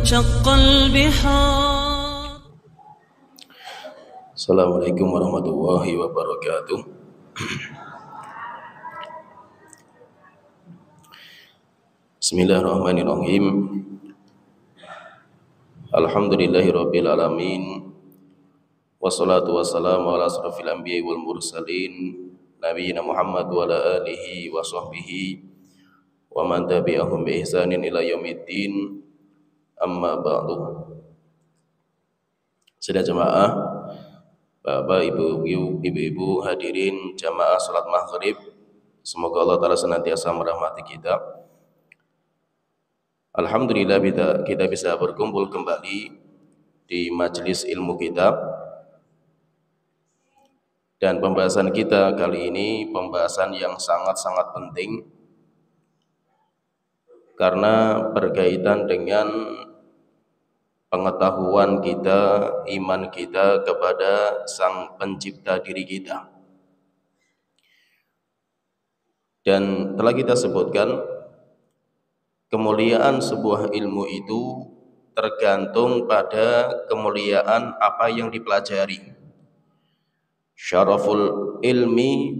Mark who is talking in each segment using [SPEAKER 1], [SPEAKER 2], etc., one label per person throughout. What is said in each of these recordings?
[SPEAKER 1] وانشق البحار.
[SPEAKER 2] Assalamualaikum warahmatullahi wabarakatuh. Bismillahirrahmanirrahim. Alhamdulillahirabbil alamin. Wassalatu wassalamu ala asrofil anbiya'i wal mursalin nabiyina Muhammad wa ala alihi wa sahbihi wa man tabi'ahum bi ihsanin ila yaumiddin. Amma ba'du. Saudara jemaah, Bapak, ibu-ibu hadirin jamaah salat maghrib, semoga Allah Ta'ala senantiasa merahmati kita. Alhamdulillah kita bisa berkumpul kembali di majelis ilmu kita. Dan pembahasan kita kali ini pembahasan yang sangat-sangat penting karena berkaitan dengan pengetahuan kita, iman kita kepada Sang Pencipta diri kita. Dan telah kita sebutkan, kemuliaan sebuah ilmu itu tergantung pada kemuliaan apa yang dipelajari. Syaraful ilmi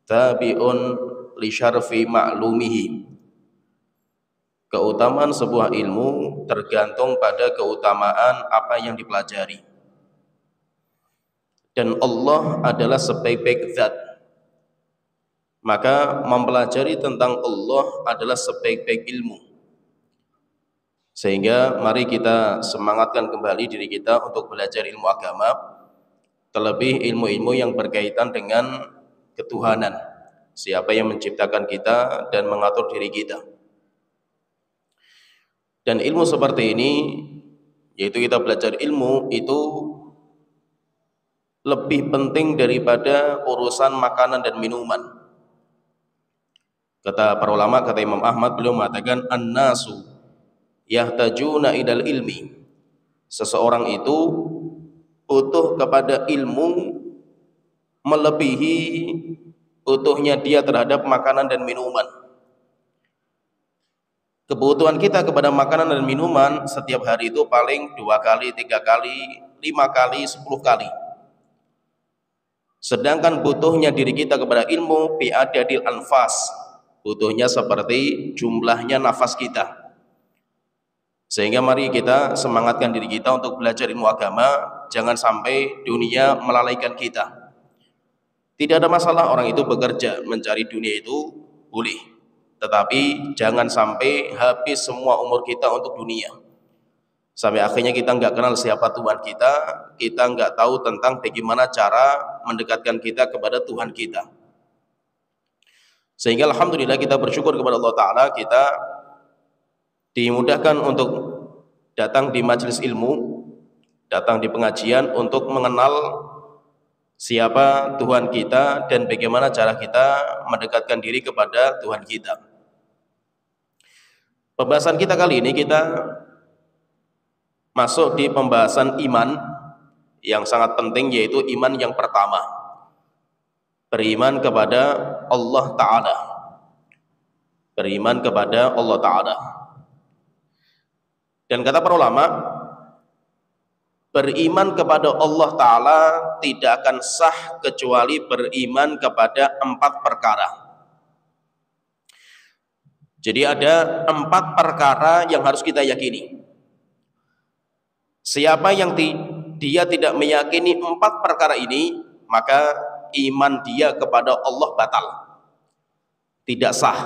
[SPEAKER 2] tabi'un li syarfi ma'lumihi. Keutamaan sebuah ilmu tergantung pada keutamaan apa yang dipelajari. Dan Allah adalah sebaik-baik zat. Maka mempelajari tentang Allah adalah sebaik-baik ilmu. Sehingga mari kita semangatkan kembali diri kita untuk belajar ilmu agama, terlebih ilmu-ilmu yang berkaitan dengan ketuhanan. Siapa yang menciptakan kita dan mengatur diri kita. Dan ilmu seperti ini, yaitu kita belajar ilmu itu lebih penting daripada urusan makanan dan minuman. Kata para ulama, kata Imam Ahmad, beliau mengatakan an-nasu yahtajuna idal ilmi. Seseorang itu butuh kepada ilmu melebihi butuhnya dia terhadap makanan dan minuman. Kebutuhan kita kepada makanan dan minuman setiap hari itu paling 2 kali, 3 kali, 5 kali, 10 kali. Sedangkan butuhnya diri kita kepada ilmu bi'adadil anfas, butuhnya seperti jumlahnya nafas kita. Sehingga mari kita semangatkan diri kita untuk belajar ilmu agama, jangan sampai dunia melalaikan kita. Tidak ada masalah orang itu bekerja mencari dunia itu boleh, tetapi jangan sampai habis semua umur kita untuk dunia. Sampai akhirnya kita nggak kenal siapa Tuhan kita, kita nggak tahu tentang bagaimana cara mendekatkan kita kepada Tuhan kita. Sehingga alhamdulillah kita bersyukur kepada Allah Ta'ala, kita dimudahkan untuk datang di majelis ilmu, datang di pengajian untuk mengenal siapa Tuhan kita dan bagaimana cara kita mendekatkan diri kepada Tuhan kita. Pembahasan kita kali ini kita masuk di pembahasan iman yang sangat penting, yaitu iman yang pertama, beriman kepada Allah Ta'ala. Beriman kepada Allah Ta'ala. Dan kata para ulama, beriman kepada Allah Ta'ala tidak akan sah kecuali beriman kepada 4 perkara. Jadi ada 4 perkara yang harus kita yakini. Siapa yang dia tidak meyakini 4 perkara ini, maka iman dia kepada Allah batal, tidak sah.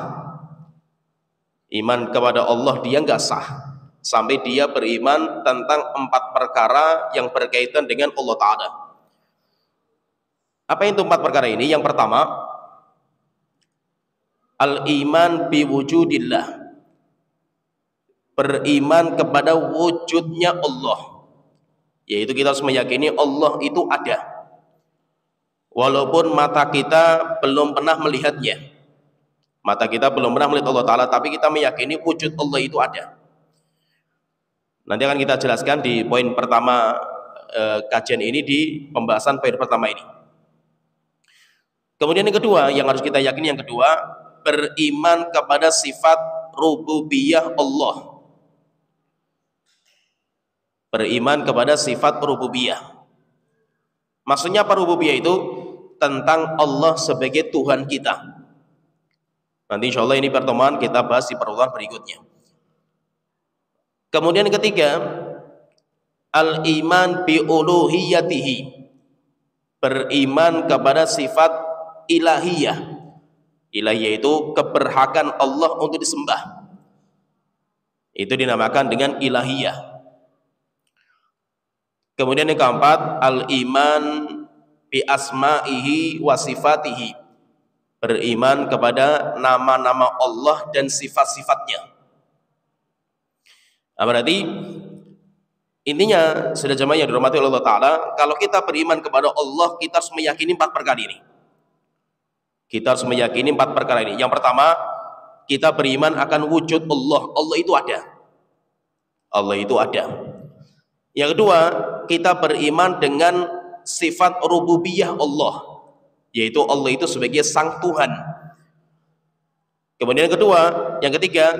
[SPEAKER 2] Iman kepada Allah dia nggak sah sampai dia beriman tentang 4 perkara yang berkaitan dengan Allah Ta'ala. Apa itu 4 perkara ini? Yang pertama, al-iman biwujudillah, beriman kepada wujudnya Allah, yaitu kita harus meyakini Allah itu ada walaupun mata kita belum pernah melihatnya. Mata kita belum pernah melihat Allah Ta'ala, tapi kita meyakini wujud Allah itu ada. Nanti akan kita jelaskan di poin pertama kajian ini, di pembahasan poin pertama ini. Kemudian yang kedua yang harus kita yakini, yang kedua, beriman kepada sifat rububiyah Allah. beriman kepada sifat rububiyah. Maksudnya apa rububiyah itu? Tentang Allah sebagai Tuhan kita. Nanti insya Allah ini pertemuan kita bahas di pertemuan berikutnya. Kemudian yang ketiga, al-iman bi uluhiyatihi, beriman kepada sifat ilahiyah. Ilahiyah itu keberhakan Allah untuk disembah. Itu dinamakan dengan ilahiyah. Kemudian yang keempat, al-iman bi asma'ihi wa sifatihi, beriman kepada nama-nama Allah dan sifat-sifatnya. Nah, berarti intinya sudah jemaah yang dirahmati Allah Ta'ala, kalau kita beriman kepada Allah, kita harus meyakini 4 perkara ini. Kita harus meyakini 4 perkara ini. Yang pertama, kita beriman akan wujud Allah. Allah itu ada. Allah itu ada. Yang kedua, kita beriman dengan sifat rububiyah Allah, yaitu Allah itu sebagai sang Tuhan. Kemudian yang kedua, yang ketiga,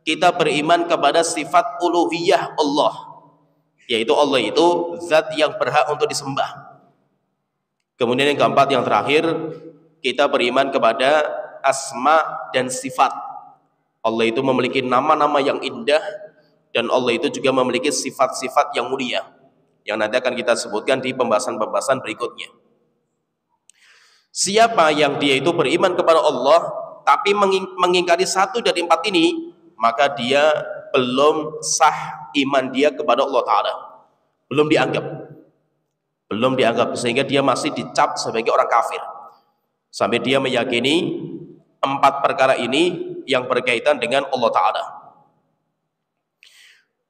[SPEAKER 2] kita beriman kepada sifat uluhiyah Allah, yaitu Allah itu zat yang berhak untuk disembah. Kemudian yang keempat, yang terakhir, kita beriman kepada asma dan sifat. Allah itu memiliki nama-nama yang indah, dan Allah itu juga memiliki sifat-sifat yang mulia, yang nanti akan kita sebutkan di pembahasan-pembahasan berikutnya. Siapa yang dia itu beriman kepada Allah tapi mengingkari 1 dari 4 ini, maka dia belum sah iman dia kepada Allah Ta'ala, belum dianggap, sehingga dia masih dicap sebagai orang kafir sampai dia meyakini 4 perkara ini yang berkaitan dengan Allah Ta'ala.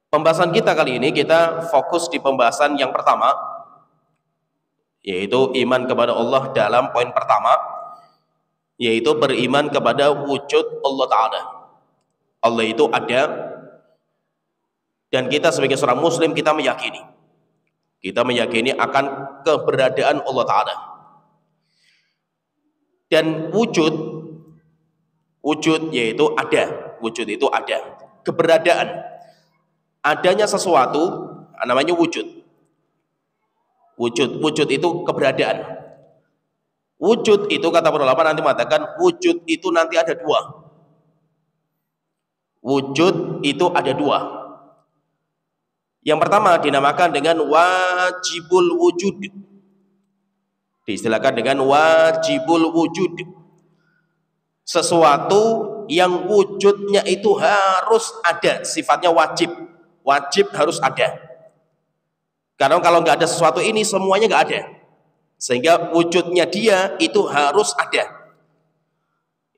[SPEAKER 2] Pembahasan kita kali ini, kita fokus di pembahasan yang pertama, yaitu iman kepada Allah dalam poin pertama, yaitu beriman kepada wujud Allah Ta'ala. Allah itu ada, dan kita sebagai seorang muslim, kita meyakini akan keberadaan Allah Ta'ala. Dan wujud yaitu ada, wujud itu ada, keberadaan, adanya sesuatu namanya wujud. Wujud itu keberadaan. Wujud itu kata para ulama nanti mengatakan wujud itu nanti ada 2. Wujud itu ada 2. Yang pertama dinamakan dengan wajibul wujud. Diistilahkan dengan wajibul wujud. Sesuatu yang wujudnya itu harus ada, sifatnya wajib. Wajib harus ada. Karena kalau nggak ada sesuatu ini, semuanya nggak ada. Sehingga wujudnya dia itu harus ada.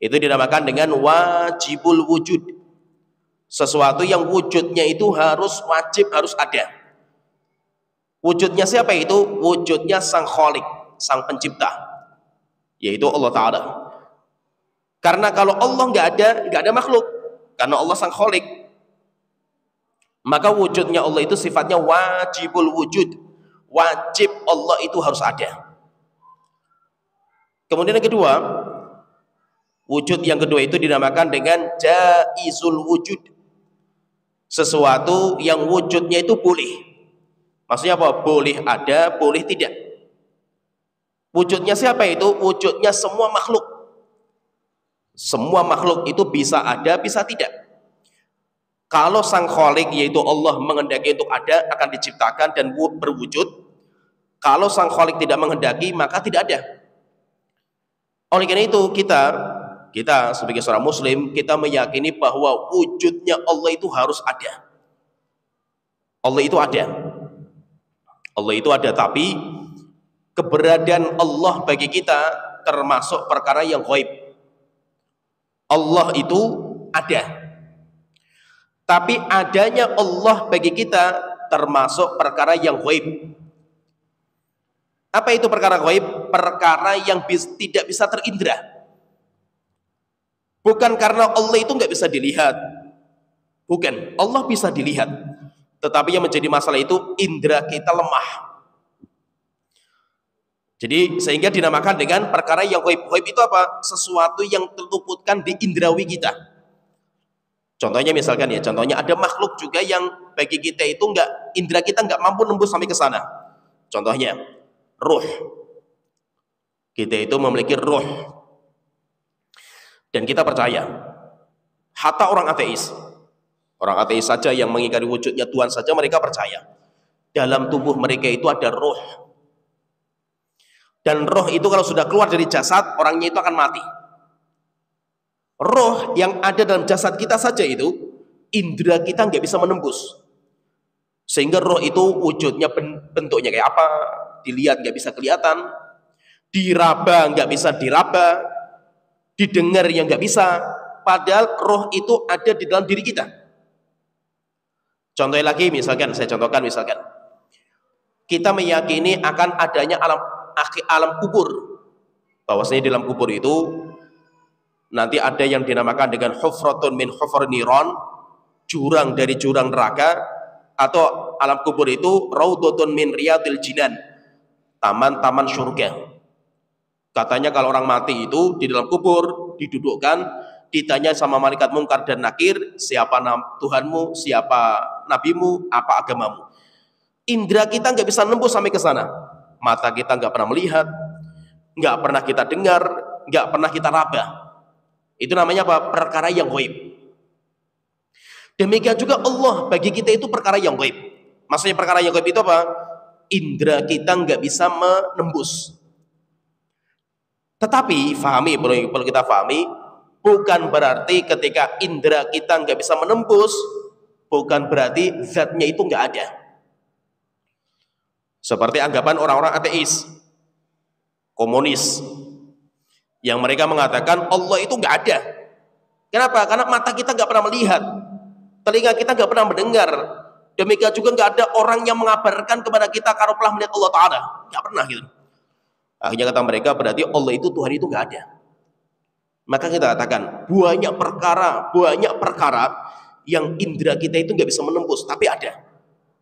[SPEAKER 2] Itu dinamakan dengan wajibul wujud. Sesuatu yang wujudnya itu harus wajib, harus ada. Wujudnya siapa itu? Wujudnya sang Khalik, sang pencipta, yaitu Allah Ta'ala. Karena kalau Allah nggak ada makhluk. Karena Allah sang Khalik, maka wujudnya Allah itu sifatnya wajibul wujud. Wajib Allah itu harus ada. Kemudian yang kedua, wujud yang kedua itu dinamakan dengan jaizul wujud. Sesuatu yang wujudnya itu boleh. Maksudnya apa? Boleh ada, boleh tidak. Wujudnya siapa itu? Wujudnya semua makhluk. Semua makhluk itu bisa ada, bisa tidak. Kalau sang Khalik yaitu Allah menghendaki untuk ada, akan diciptakan dan berwujud. Kalau sang Khalik tidak menghendaki, maka tidak ada. Oleh karena itu kita sebagai seorang muslim, kita meyakini bahwa wujudnya Allah itu harus ada. Allah itu ada. Allah itu ada, tapi keberadaan Allah bagi kita termasuk perkara yang ghaib. Allah itu ada. Tapi adanya Allah bagi kita termasuk perkara yang ghaib. Apa itu perkara ghaib? Perkara yang tidak bisa terindra. Bukan karena Allah itu nggak bisa dilihat. Bukan, Allah bisa dilihat. Tetapi yang menjadi masalah itu indera kita lemah. Jadi sehingga dinamakan dengan perkara yang ghaib. Ghaib itu apa? Sesuatu yang terluputkan di indrawi kita. Contohnya misalkan ya, contohnya ada makhluk juga yang bagi kita itu indera kita nggak mampu nembus sampai ke sana. Contohnya, ruh. Kita itu memiliki ruh. Dan kita percaya, hatta orang ateis saja yang mengingkari wujudnya Tuhan saja mereka percaya. Dalam tubuh mereka itu ada ruh. Dan roh itu kalau sudah keluar dari jasad, orangnya itu akan mati. Roh yang ada dalam jasad kita saja itu, indera kita nggak bisa menembus. Sehingga roh itu wujudnya bentuknya kayak apa, dilihat nggak bisa kelihatan, diraba nggak bisa diraba, didengar yang nggak bisa. Padahal roh itu ada di dalam diri kita. Contohnya lagi, misalkan saya contohkan, misalkan kita meyakini akan adanya alam kubur, bahwasanya di dalam kubur itu nanti ada yang dinamakan dengan hufratun min hufar niron, jurang dari jurang neraka, atau alam kubur itu raudhatun min riyadil jinan, taman-taman surga. Katanya kalau orang mati itu di dalam kubur didudukkan, ditanya sama malaikat mungkar dan nakir, siapa Tuhanmu, siapa nabimu, apa agamamu. Indra kita nggak bisa nembus sampai ke sana. Mata kita nggak pernah melihat, nggak pernah kita dengar, nggak pernah kita raba. Itu namanya apa? Perkara yang gaib. Demikian juga Allah bagi kita itu perkara yang gaib. Maksudnya perkara yang gaib itu apa? Indra kita nggak bisa menembus. Tetapi perlu kita pahami, bukan berarti ketika indra kita nggak bisa menembus, bukan berarti zatnya itu nggak ada. Seperti anggapan orang-orang ateis, komunis, yang mereka mengatakan Allah itu nggak ada. Kenapa? Karena mata kita nggak pernah melihat, telinga kita nggak pernah mendengar, demikian juga nggak ada orang yang mengabarkan kepada kita kalau telah melihat Allah Ta'ala, nggak pernah gitu. Akhirnya kata mereka berarti Allah itu, Tuhan itu nggak ada. Maka kita katakan banyak perkara yang indera kita itu nggak bisa menembus, tapi ada.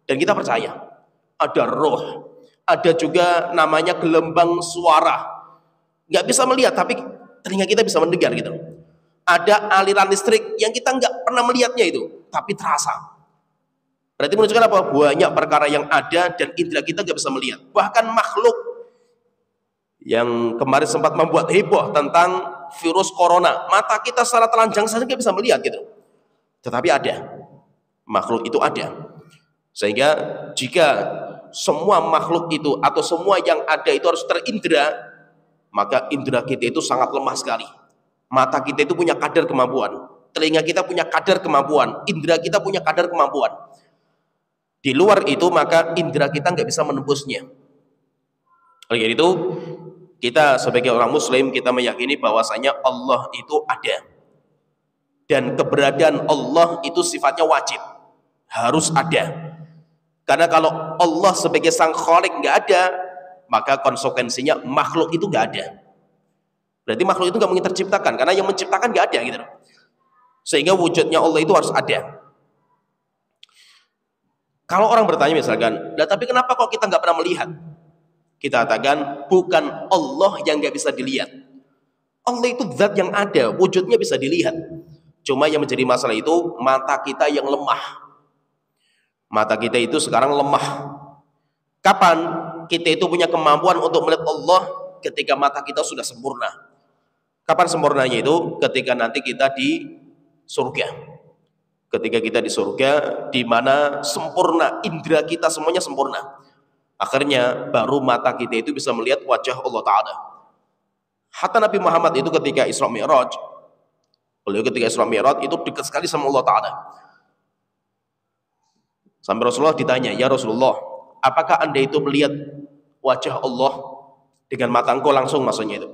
[SPEAKER 2] Dan kita percaya ada roh, ada juga namanya gelembang suara. Nggak bisa melihat, tapi telinga kita bisa mendengar gitu. Ada aliran listrik yang kita nggak pernah melihatnya itu, tapi terasa. Berarti menunjukkan apa? Banyak perkara yang ada dan indera kita nggak bisa melihat. Bahkan makhluk yang kemarin sempat membuat heboh tentang virus corona, mata kita secara telanjang saja nggak bisa melihat gitu. Tetapi ada, makhluk itu ada. Sehingga jika semua makhluk itu atau semua yang ada itu harus terindra, maka indera kita itu sangat lemah sekali. Mata kita itu punya kadar kemampuan, telinga kita punya kadar kemampuan, indera kita punya kadar kemampuan. Di luar itu maka indera kita nggak bisa menembusnya. Oleh itu kita sebagai orang muslim kita meyakini bahwasanya Allah itu ada. Dan keberadaan Allah itu sifatnya wajib, harus ada. Karena kalau Allah sebagai sang khalik nggak ada, maka konsekuensinya makhluk itu nggak ada. Berarti makhluk itu nggak mungkin terciptakan, karena yang menciptakan nggak ada gitu. Sehingga wujudnya Allah itu harus ada. Kalau orang bertanya misalkan, tapi kenapa kok kita nggak pernah melihat? Kita katakan bukan Allah yang nggak bisa dilihat. Allah itu zat yang ada, wujudnya bisa dilihat. Cuma yang menjadi masalah itu mata kita yang lemah. Mata kita itu sekarang lemah. Kapan kita itu punya kemampuan untuk melihat Allah? Ketika mata kita sudah sempurna. Kapan sempurnanya itu? Ketika nanti kita di surga. Ketika kita di surga, di mana sempurna, indera kita semuanya sempurna. Akhirnya baru mata kita itu bisa melihat wajah Allah Ta'ala. Hatta Nabi Muhammad itu ketika Isra Mi'raj, beliau ketika Isra Mi'raj itu dekat sekali sama Allah Ta'ala. Sampai Rasulullah ditanya, ya Rasulullah, apakah anda itu melihat wajah Allah dengan mata engkau langsung, maksudnya itu?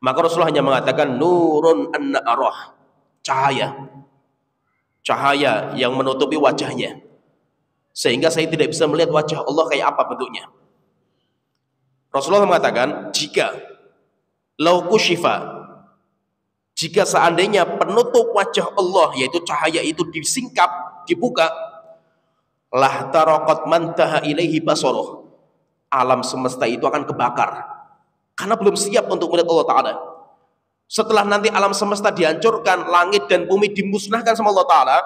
[SPEAKER 2] Maka Rasulullah hanya mengatakan nurun anna arah, cahaya yang menutupi wajahnya, sehingga saya tidak bisa melihat wajah Allah kayak apa bentuknya. Rasulullah mengatakan jika jika seandainya penutup wajah Allah yaitu cahaya itu disingkap, dibuka, lah taraqat mantaha ilaihi basaruh, alam semesta itu akan kebakar karena belum siap untuk melihat Allah Ta'ala. setelah nanti alam semesta dihancurkan, langit dan bumi dimusnahkan sama Allah Ta'ala,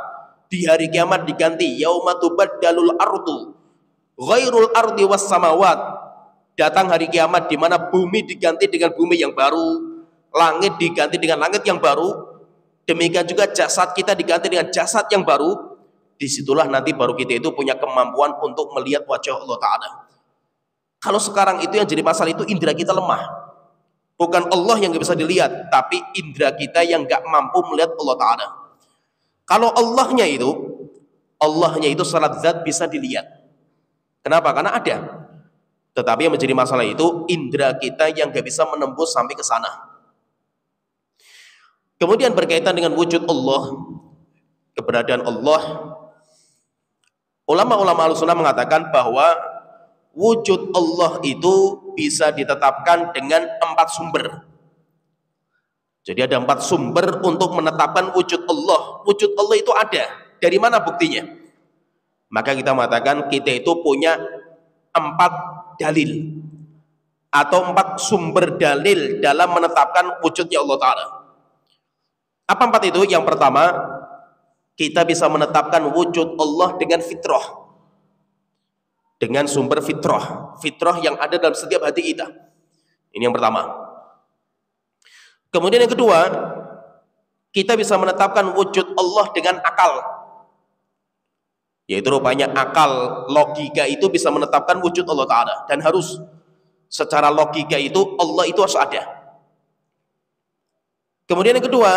[SPEAKER 2] di hari kiamat diganti yauma tubaddalul ardu ghairul ardi was samawat. Datang hari kiamat di mana bumi diganti dengan bumi yang baru, langit diganti dengan langit yang baru, demikian juga jasad kita diganti dengan jasad yang baru. Disitulah nanti baru kita itu punya kemampuan untuk melihat wajah Allah Ta'ala. Kalau sekarang itu yang jadi masalah itu indera kita lemah. Bukan Allah yang gak bisa dilihat, tapi indera kita yang gak mampu melihat Allah Ta'ala. Kalau Allahnya itu secara zat bisa dilihat. Kenapa? Karena ada. Tetapi yang menjadi masalah itu indera kita yang gak bisa menembus sampai ke sana. Kemudian berkaitan dengan wujud Allah, keberadaan Allah, ulama-ulama Ahlussunnah mengatakan bahwa wujud Allah itu bisa ditetapkan dengan 4 sumber. Jadi ada 4 sumber untuk menetapkan wujud Allah. Wujud Allah itu ada. Dari mana buktinya? Maka kita mengatakan kita itu punya 4 dalil atau 4 sumber dalil dalam menetapkan wujudnya Allah Ta'ala. Apa 4 itu? Yang pertama, kita bisa menetapkan wujud Allah dengan fitrah, dengan sumber fitrah yang ada dalam setiap hati kita. Ini yang pertama. Kemudian yang kedua, kita bisa menetapkan wujud Allah dengan akal, yaitu rupanya akal, logika itu bisa menetapkan wujud Allah Ta'ala, dan harus secara logika itu Allah itu harus ada. Kemudian yang kedua,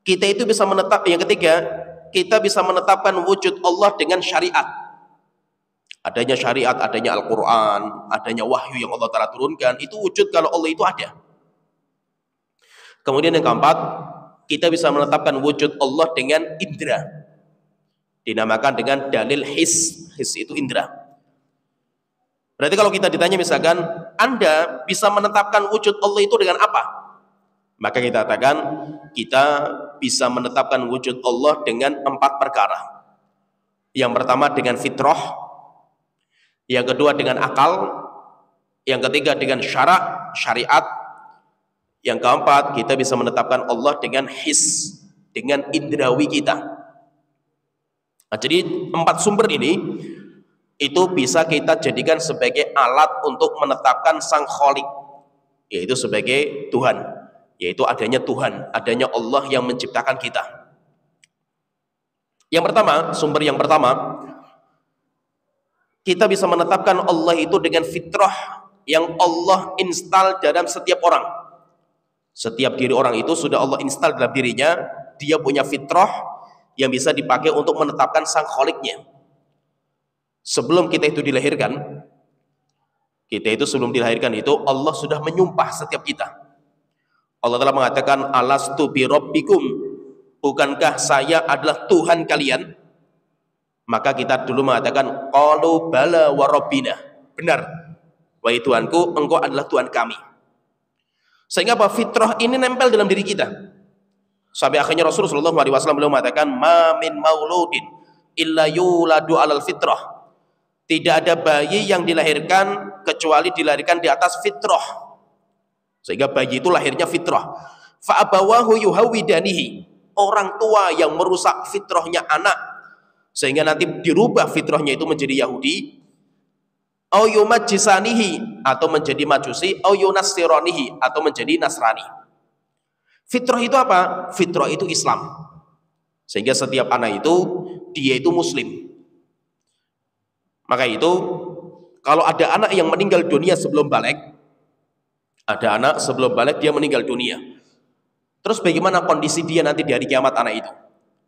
[SPEAKER 2] kita itu bisa yang ketiga, kita bisa menetapkan wujud Allah dengan syariat. Adanya syariat, adanya Al-Quran, adanya wahyu yang Allah Ta'ala turunkan, itu wujud kalau Allah itu ada. Kemudian yang keempat, kita bisa menetapkan wujud Allah dengan indera, dinamakan dengan dalil his. His itu indera. Berarti kalau kita ditanya misalkan, Anda bisa menetapkan wujud Allah itu dengan apa? Maka kita katakan, kita bisa menetapkan wujud Allah dengan 4 perkara. Yang pertama dengan fitrah, yang kedua dengan akal, yang ketiga dengan syariat, yang keempat kita bisa menetapkan Allah dengan his, dengan indrawi kita. Nah, jadi 4 sumber ini itu bisa kita jadikan sebagai alat untuk menetapkan sang Khalik, yaitu sebagai Tuhan, yaitu adanya Tuhan, adanya Allah yang menciptakan kita. Yang pertama, sumber yang pertama, kita bisa menetapkan Allah itu dengan fitrah yang Allah install dalam setiap orang. Setiap diri orang itu sudah Allah install dalam dirinya, dia punya fitrah yang bisa dipakai untuk menetapkan sang Khaliknya. Sebelum kita itu dilahirkan, Allah sudah menyumpah setiap kita. Allah telah mengatakan, alastu bi rabbikum, bukankah saya adalah Tuhan kalian? Maka kita dulu mengatakan, qalu bala wa rabbina, benar, wahai Tuhanku, engkau adalah Tuhan kami. Sehingga apa? Fitrah ini nempel dalam diri kita. Sampai akhirnya Rasulullah SAW beliau mengatakan, ma min mauludin illa yuladu alal fitrah. Tidak ada bayi yang dilahirkan kecuali dilahirkan di atas fitrah. Sehingga bayi itu lahirnya fitrah. Fa abawahu yuhawidanihi, orang tua yang merusak fitrahnya anak, sehingga nanti dirubah fitrahnya itu menjadi Yahudi, au yumajjisanihi, atau menjadi Majusi, au yunassiranihi, atau menjadi Nasrani. Fitrah itu apa? Fitrah itu Islam. Sehingga setiap anak itu dia itu Muslim. Maka itu kalau ada anak yang meninggal dunia sebelum balik, ada anak sebelum balik dia meninggal dunia, terus bagaimana kondisi dia nanti di hari kiamat anak itu?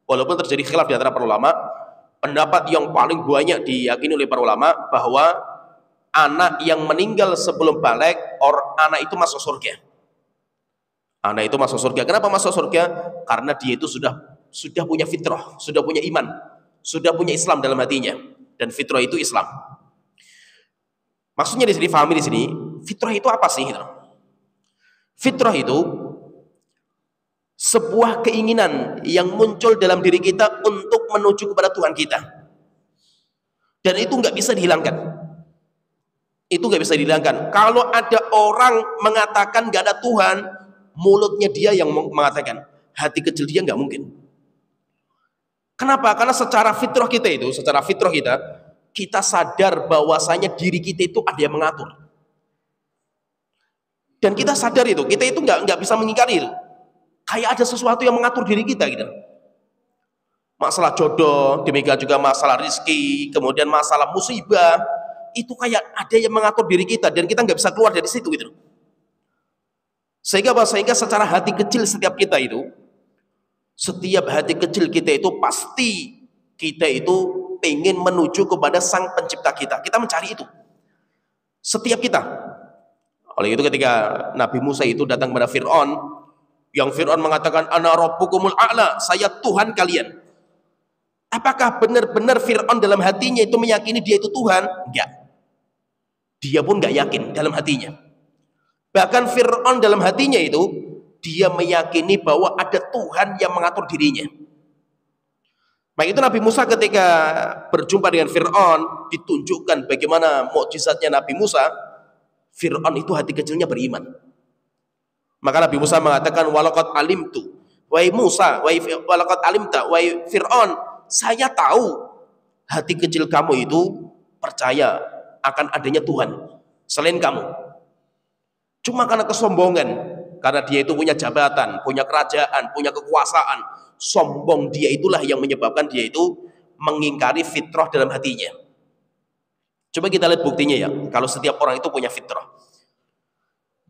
[SPEAKER 2] Walaupun terjadi khilaf di antara para ulama, pendapat yang paling banyak diyakini oleh para ulama bahwa anak yang meninggal sebelum balik, anak itu masuk surga. Anak itu masuk surga. Kenapa masuk surga? Karena dia itu sudah punya fitrah, sudah punya iman, sudah punya Islam dalam hatinya, dan fitrah itu Islam. Maksudnya di sini, pahami di sini, fitrah itu apa sih? Fitrah itu sebuah keinginan yang muncul dalam diri kita untuk menuju kepada Tuhan kita, dan itu nggak bisa dihilangkan. Itu nggak bisa dihilangkan. Kalau ada orang mengatakan nggak ada Tuhan, mulutnya dia yang mengatakan, hati kecil dia nggak mungkin. Kenapa? Karena secara fitrah kita, kita sadar bahwasanya diri kita itu ada yang mengatur. Dan kita sadar itu, kita itu nggak bisa mengingkari itu. Kayak ada sesuatu yang mengatur diri kita gitu. Masalah jodoh, demikian juga masalah rizki, kemudian masalah musibah, itu kayak ada yang mengatur diri kita dan kita nggak bisa keluar dari situ gitu. Sehingga secara hati kecil setiap kita itu, setiap hati kecil kita itu pasti kita itu pengen menuju kepada sang pencipta kita. Kita mencari itu. Setiap kita. Oleh itu ketika Nabi Musa itu datang kepada Fir'aun, yang Fir'aun mengatakan, Ana rabbukumul a'la, saya Tuhan kalian. Apakah benar-benar Fir'aun dalam hatinya itu meyakini dia itu Tuhan? Enggak. Dia pun enggak yakin dalam hatinya. Bahkan Fir'aun dalam hatinya itu, dia meyakini bahwa ada Tuhan yang mengatur dirinya. Baik itu Nabi Musa ketika berjumpa dengan Fir'aun, ditunjukkan bagaimana mukjizatnya Nabi Musa, Fir'aun itu hati kecilnya beriman. Maka Nabi Musa mengatakan, walaqad alimtu, wahai Musa, walaqad alimta, wahai Fir'aun, saya tahu hati kecil kamu itu percaya akan adanya Tuhan selain kamu. Cuma karena kesombongan, karena dia itu punya jabatan, punya kerajaan, punya kekuasaan, sombong dia itulah yang menyebabkan dia itu mengingkari fitrah dalam hatinya. Coba kita lihat buktinya ya, kalau setiap orang itu punya fitrah.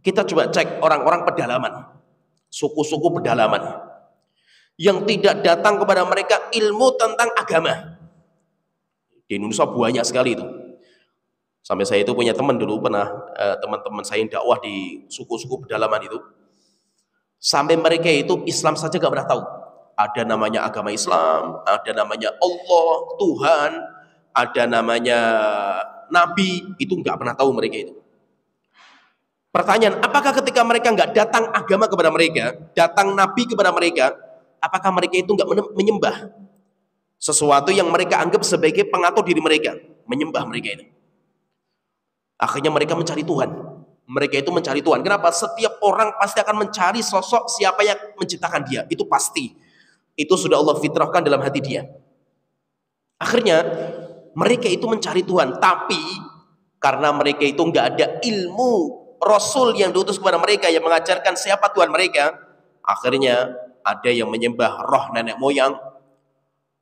[SPEAKER 2] Kita coba cek orang-orang pedalaman, suku-suku pedalaman, yang tidak datang kepada mereka ilmu tentang agama. Di Indonesia banyak sekali itu. Sampai saya itu punya teman dulu, pernah teman-teman saya yang dakwah di suku-suku pedalaman itu, sampai mereka itu Islam saja gak pernah tahu. Ada namanya agama Islam, ada namanya Allah, Tuhan, ada namanya Nabi, itu gak pernah tahu mereka itu. Pertanyaan, apakah ketika mereka gak datang agama kepada mereka, datang Nabi kepada mereka, apakah mereka itu gak menyembah sesuatu yang mereka anggap sebagai pengatur diri mereka, menyembah mereka itu? Akhirnya mereka mencari Tuhan. Mereka itu mencari Tuhan. Kenapa? Setiap orang pasti akan mencari sosok siapa yang menciptakan dia. Itu pasti. Itu sudah Allah fitrahkan dalam hati dia. Akhirnya mereka itu mencari Tuhan. Tapi karena mereka itu nggak ada ilmu Rasul yang diutus kepada mereka yang mengajarkan siapa Tuhan mereka, akhirnya ada yang menyembah roh nenek moyang.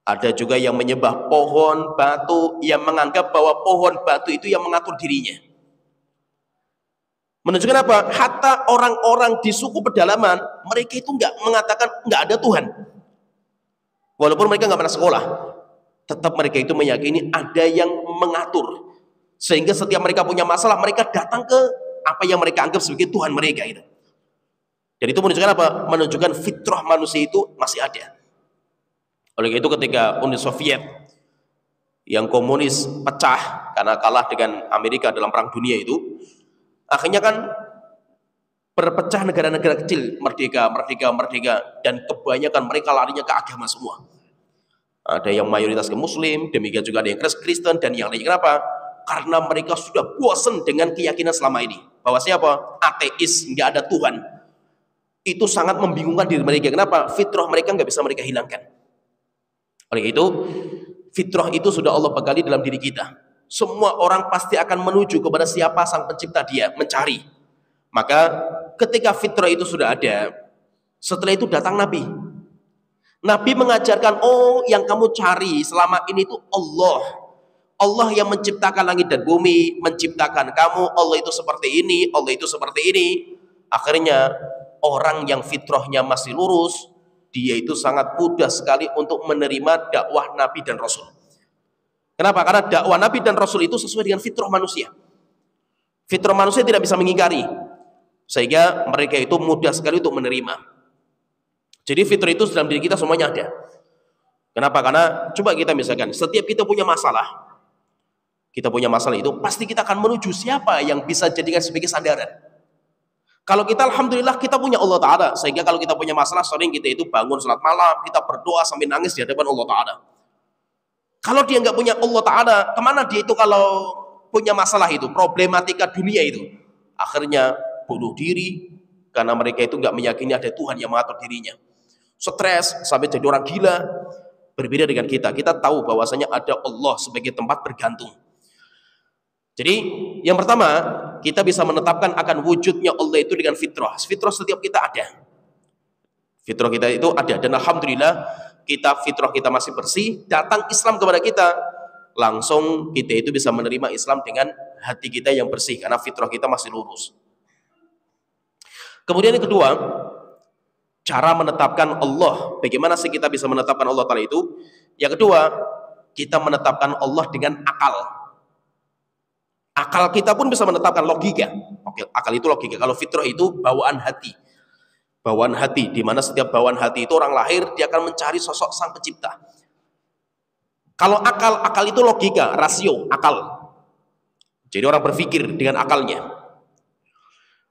[SPEAKER 2] Ada juga yang menyembah pohon, batu, yang menganggap bahwa pohon, batu itu yang mengatur dirinya. Menunjukkan apa? Hatta orang-orang di suku pedalaman, mereka itu nggak mengatakan nggak ada Tuhan. Walaupun mereka nggak pernah sekolah, tetap mereka itu meyakini ada yang mengatur. Sehingga setiap mereka punya masalah, mereka datang ke apa yang mereka anggap sebagai Tuhan mereka itu. Dan itu menunjukkan apa? Menunjukkan fitrah manusia itu masih ada. Oleh itu ketika Uni Soviet yang komunis pecah karena kalah dengan Amerika dalam perang dunia itu, akhirnya kan berpecah negara-negara kecil, merdeka, dan kebanyakan mereka larinya ke agama semua. Ada yang mayoritas ke Muslim, demikian juga ada yang Kristen dan yang lain. Kenapa? Karena mereka sudah bosan dengan keyakinan selama ini. Bahwa siapa? Ateis, nggak ada Tuhan. Itu sangat membingungkan diri mereka. Kenapa? Fitrah mereka nggak bisa mereka hilangkan. Oleh itu, fitrah itu sudah Allah bekali dalam diri kita. Semua orang pasti akan menuju kepada siapa sang pencipta dia, mencari. Maka ketika fitrah itu sudah ada, setelah itu datang Nabi. Nabi mengajarkan, oh yang kamu cari selama ini itu Allah. Allah yang menciptakan langit dan bumi, menciptakan kamu, Allah itu seperti ini, Allah itu seperti ini. Akhirnya orang yang fitrahnya masih lurus, dia itu sangat mudah sekali untuk menerima dakwah Nabi dan Rasul. Kenapa? Karena dakwah Nabi dan Rasul itu sesuai dengan fitrah manusia. Fitrah manusia tidak bisa mengingkari. Sehingga mereka itu mudah sekali untuk menerima. Jadi fitrah itu dalam diri kita semuanya ada. Kenapa? Karena coba kita misalkan, setiap kita punya masalah. Kita punya masalah itu, pasti kita akan menuju siapa yang bisa jadikan sebagai sandaran. Kalau kita alhamdulillah kita punya Allah Ta'ala. Sehingga kalau kita punya masalah, sering kita itu bangun salat malam, kita berdoa sambil nangis di hadapan Allah Ta'ala. Kalau dia nggak punya Allah Ta'ala, kemana dia itu kalau punya masalah itu, problematika dunia itu? Akhirnya bunuh diri, karena mereka itu nggak meyakini ada Tuhan yang mengatur dirinya. Stres sampai jadi orang gila. Berbeda dengan kita. Kita tahu bahwasanya ada Allah sebagai tempat bergantung. Jadi yang pertama, kita bisa menetapkan akan wujudnya Allah itu dengan fitrah. Fitrah setiap kita ada. Fitrah kita itu ada, dan alhamdulillah fitrah kita masih bersih. Datang Islam kepada kita, langsung kita itu bisa menerima Islam dengan hati kita yang bersih, karena fitrah kita masih lurus. Kemudian yang kedua, cara menetapkan Allah. Bagaimana sih kita bisa menetapkan Allah Ta'ala itu? Yang kedua, kita menetapkan Allah dengan akal. Akal kita pun bisa menetapkan logika. Oke, akal itu logika. Kalau fitrah itu bawaan hati. Bawaan hati, di mana setiap bawaan hati itu orang lahir, dia akan mencari sosok sang pencipta. Kalau akal itu logika, rasio, akal. Jadi orang berpikir dengan akalnya.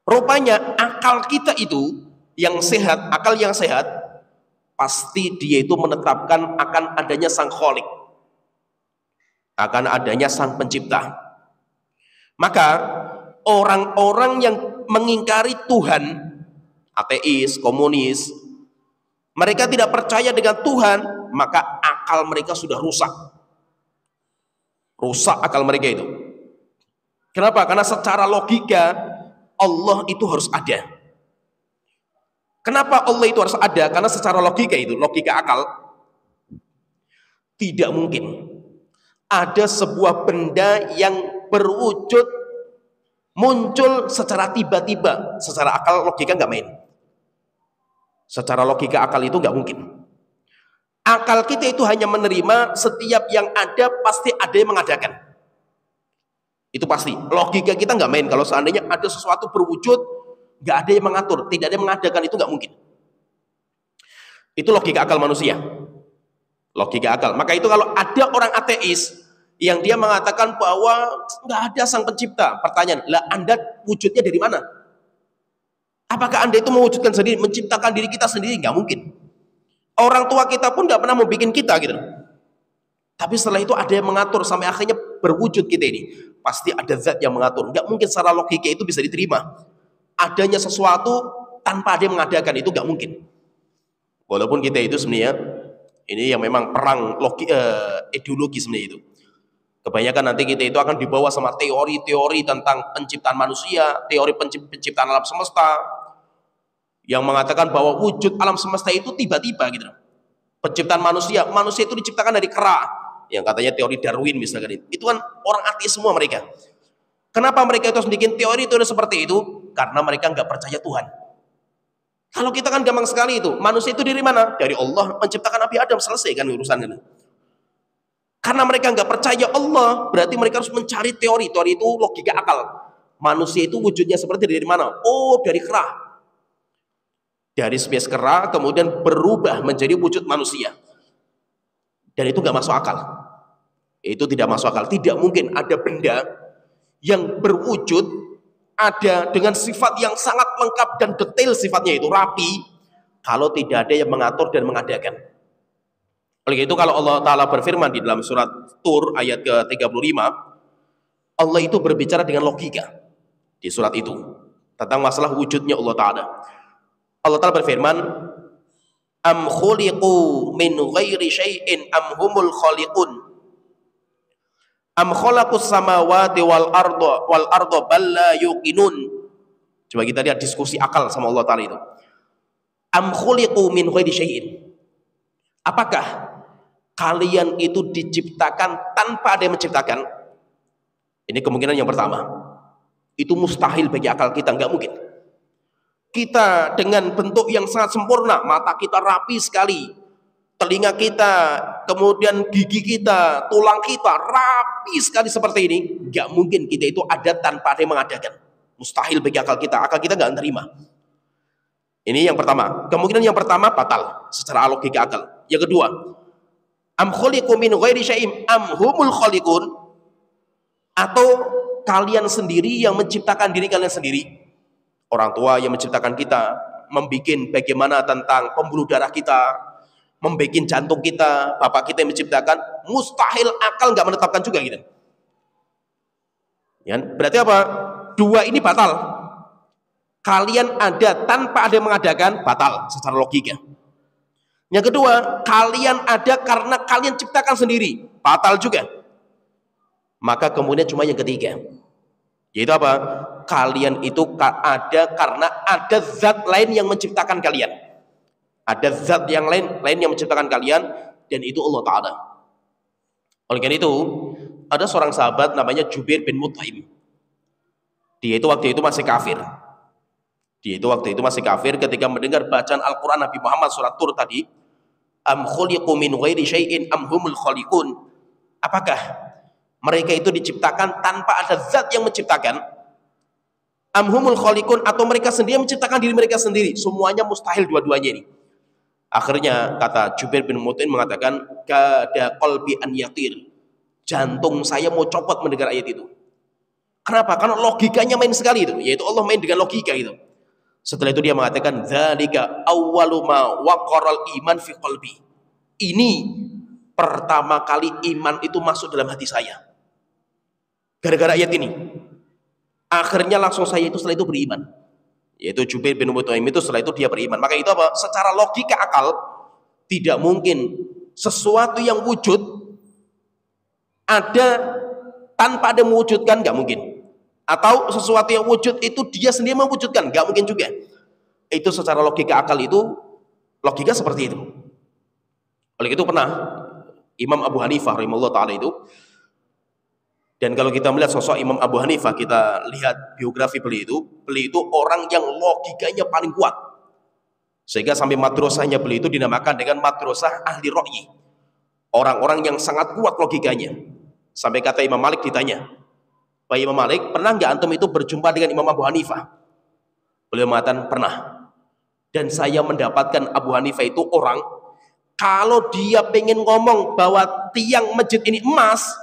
[SPEAKER 2] Rupanya akal kita itu yang sehat, akal yang sehat, pasti dia itu menetapkan akan adanya sang kholik, akan adanya sang pencipta. Maka orang-orang yang mengingkari Tuhan, ateis, komunis, mereka tidak percaya dengan Tuhan, maka akal mereka sudah rusak. Rusak akal mereka itu. Kenapa? Karena secara logika Allah itu harus ada. Kenapa Allah itu harus ada? Karena secara logika itu, logika akal, tidak mungkin ada sebuah benda yang berwujud muncul secara tiba-tiba. Secara akal logika nggak main. Secara logika akal itu nggak mungkin. Akal kita itu hanya menerima setiap yang ada pasti ada yang mengadakan. Itu pasti. Logika kita nggak main. Kalau seandainya ada sesuatu berwujud, nggak ada yang mengatur, tidak ada yang mengadakan, itu nggak mungkin. Itu logika akal manusia. Logika akal. Maka itu kalau ada orang ateis yang dia mengatakan bahwa nggak ada sang pencipta, pertanyaan, lah Anda wujudnya dari mana? Apakah Anda itu mewujudkan sendiri, menciptakan diri kita sendiri? Nggak mungkin. Orang tua kita pun nggak pernah mau bikin kita gitu. Tapi setelah itu ada yang mengatur sampai akhirnya berwujud kita ini. Pasti ada zat yang mengatur. Nggak mungkin secara logika itu bisa diterima. Adanya sesuatu tanpa ada yang mengadakan, itu nggak mungkin. Walaupun kita itu sebenarnya ini yang memang perang ideologi sebenarnya itu. Kebanyakan nanti kita itu akan dibawa sama teori-teori tentang penciptaan manusia, teori penciptaan alam semesta, yang mengatakan bahwa wujud alam semesta itu tiba-tiba gitu. Penciptaan manusia itu diciptakan dari kera, yang katanya teori Darwin misalkan itu kan orang ateis semua mereka. Kenapa mereka itu bikin teori-teori seperti itu? Karena mereka nggak percaya Tuhan. Kalau kita kan gampang sekali itu. Manusia itu dari mana? Dari Allah menciptakan Nabi Adam, selesai kan urusan ini. Karena mereka nggak percaya Allah, berarti mereka harus mencari teori. Teori itu logika akal. Manusia itu wujudnya seperti dari mana? Oh, dari kera. Dari spesies kera kemudian berubah menjadi wujud manusia. Dan itu nggak masuk akal. Itu tidak masuk akal. Tidak mungkin ada benda yang berwujud ada dengan sifat yang sangat lengkap dan detail, sifatnya itu rapi, kalau tidak ada yang mengatur dan mengadakan. Oleh itu kalau Allah Ta'ala berfirman di dalam surat Tur ayat ke-35, Allah itu berbicara dengan logika di surat itu tentang masalah wujudnya Allah Ta'ala. Allah Ta'ala berfirman, am khuliqu min ghairi syai'in am humul khaliqun am khalaqus samawati wal arda bal la yuqinun. Coba kita lihat diskusi akal sama Allah Ta'ala itu. Am khuliqu min ghairi syai'in. Apakah kalian itu diciptakan tanpa ada yang menciptakan? Ini kemungkinan yang pertama. Itu mustahil bagi akal kita, nggak mungkin. Kita dengan bentuk yang sangat sempurna, mata kita rapi sekali, telinga kita, kemudian gigi kita, tulang kita rapi sekali seperti ini, nggak mungkin kita itu ada tanpa ada yang mengadakan. Mustahil bagi akal kita nggak menerima. Ini yang pertama. Kemungkinan yang pertama batal secara logika akal. Yang kedua, am khuliqu min ghairi syai'in am humul khaliqun, atau kalian sendiri yang menciptakan diri kalian sendiri. Orang tua yang menciptakan kita, membikin bagaimana tentang pembuluh darah kita, membikin jantung kita, bapak kita yang menciptakan, mustahil akal nggak menetapkan juga gitu. Ya, berarti apa? Dua ini batal. Kalian ada tanpa ada yang mengadakan, batal secara logika. Yang kedua, kalian ada karena kalian ciptakan sendiri, batal juga. Maka kemudian cuma yang ketiga, yaitu apa? Kalian itu ada karena ada zat lain yang menciptakan kalian. Ada zat yang lain yang menciptakan kalian, dan itu Allah Ta'ala. Oleh karena itu, ada seorang sahabat namanya Jubair bin Mut'im. Dia itu waktu itu masih kafir. Ketika mendengar bacaan Al-Quran Nabi Muhammad surat Tur tadi, am khuliqu min ghairi syai'in am humul khaliqun. Apakah mereka itu diciptakan tanpa ada zat yang menciptakan? Am humul khaliqun, atau mereka sendiri menciptakan diri mereka sendiri? Semuanya mustahil dua-duanya ini. Akhirnya kata Jubair bin Mut'im mengatakan, kada qalbi an yatir. Jantung saya mau copot mendengar ayat itu. Kenapa? Karena logikanya main sekali itu, yaitu Allah main dengan logika itu. Setelah itu dia mengatakan, dzalika awwalu ma waqaral iman fi qalbi. Ini pertama kali iman itu masuk dalam hati saya. Gara-gara ayat ini. Akhirnya langsung saya itu setelah itu beriman. Yaitu Jubair bin Mut'im itu setelah itu dia beriman. Maka itu apa? Secara logika akal tidak mungkin sesuatu yang wujud ada tanpa ada mewujudkan, nggak mungkin. Atau sesuatu yang wujud itu dia sendiri mewujudkan, nggak mungkin juga. Itu secara logika akal itu logika seperti itu. Oleh itu pernah Imam Abu Hanifah rahimahullah ta'ala itu, dan kalau kita melihat sosok Imam Abu Hanifah, kita lihat biografi beliau itu orang yang logikanya paling kuat, sehingga sampai madrasahnya beliau itu dinamakan dengan madrasah ahli ra'yi, orang-orang yang sangat kuat logikanya. Sampai kata Imam Malik ditanya, Pak Imam Malik, pernah nggak antum itu berjumpa dengan Imam Abu Hanifah? Beliau mengatakan pernah. Dan saya mendapatkan Abu Hanifah itu orang, kalau dia pengen ngomong bahwa tiang masjid ini emas,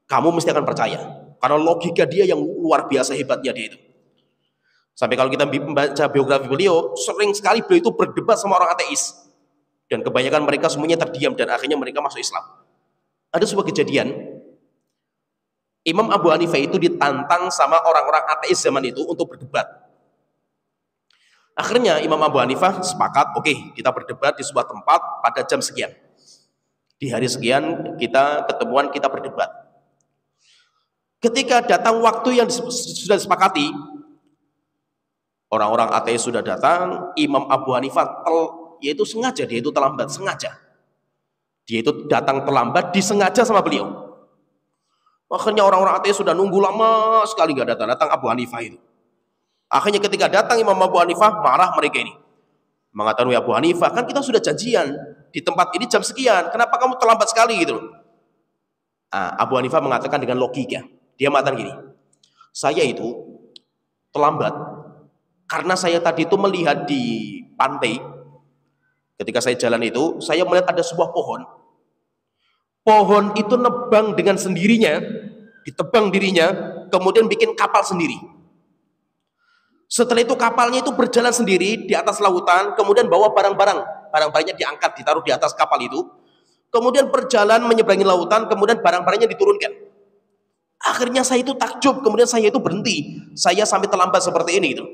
[SPEAKER 2] kamu mesti akan percaya. Karena logika dia yang luar biasa hebatnya dia itu. Sampai kalau kita membaca biografi beliau, sering sekali beliau itu berdebat sama orang ateis. Dan kebanyakan mereka semuanya terdiam dan akhirnya mereka masuk Islam. Ada sebuah kejadian, Imam Abu Hanifah itu ditantang sama orang-orang ateis zaman itu untuk berdebat. Akhirnya Imam Abu Hanifah sepakat, oke, kita berdebat di sebuah tempat pada jam sekian. Di hari sekian kita ketemuan, kita berdebat. Ketika datang waktu yang sudah disepakati, orang-orang ateis sudah datang, Imam Abu Hanifah yaitu sengaja, dia itu terlambat, sengaja. Dia itu datang terlambat, disengaja sama beliau. Akhirnya orang-orang ateis sudah nunggu lama sekali gak datang Abu Hanifah itu. Akhirnya ketika datang Imam Abu Hanifah, marah mereka ini. Mengatakan, Abu Hanifah, kan kita sudah janjian di tempat ini jam sekian, kenapa kamu terlambat sekali gitu. Abu Hanifah mengatakan dengan logika. Dia mengatakan gini, saya itu terlambat karena saya tadi itu melihat di pantai, ketika saya jalan itu, saya melihat ada sebuah pohon. Pohon itu nebang dengan sendirinya, ditebang dirinya, kemudian bikin kapal sendiri. Setelah itu kapalnya itu berjalan sendiri di atas lautan, kemudian bawa barang-barangnya diangkat, ditaruh di atas kapal itu, kemudian berjalan menyeberangi lautan, kemudian barang-barangnya diturunkan. Akhirnya saya itu takjub, kemudian saya itu berhenti, saya sampai terlambat seperti ini gitu.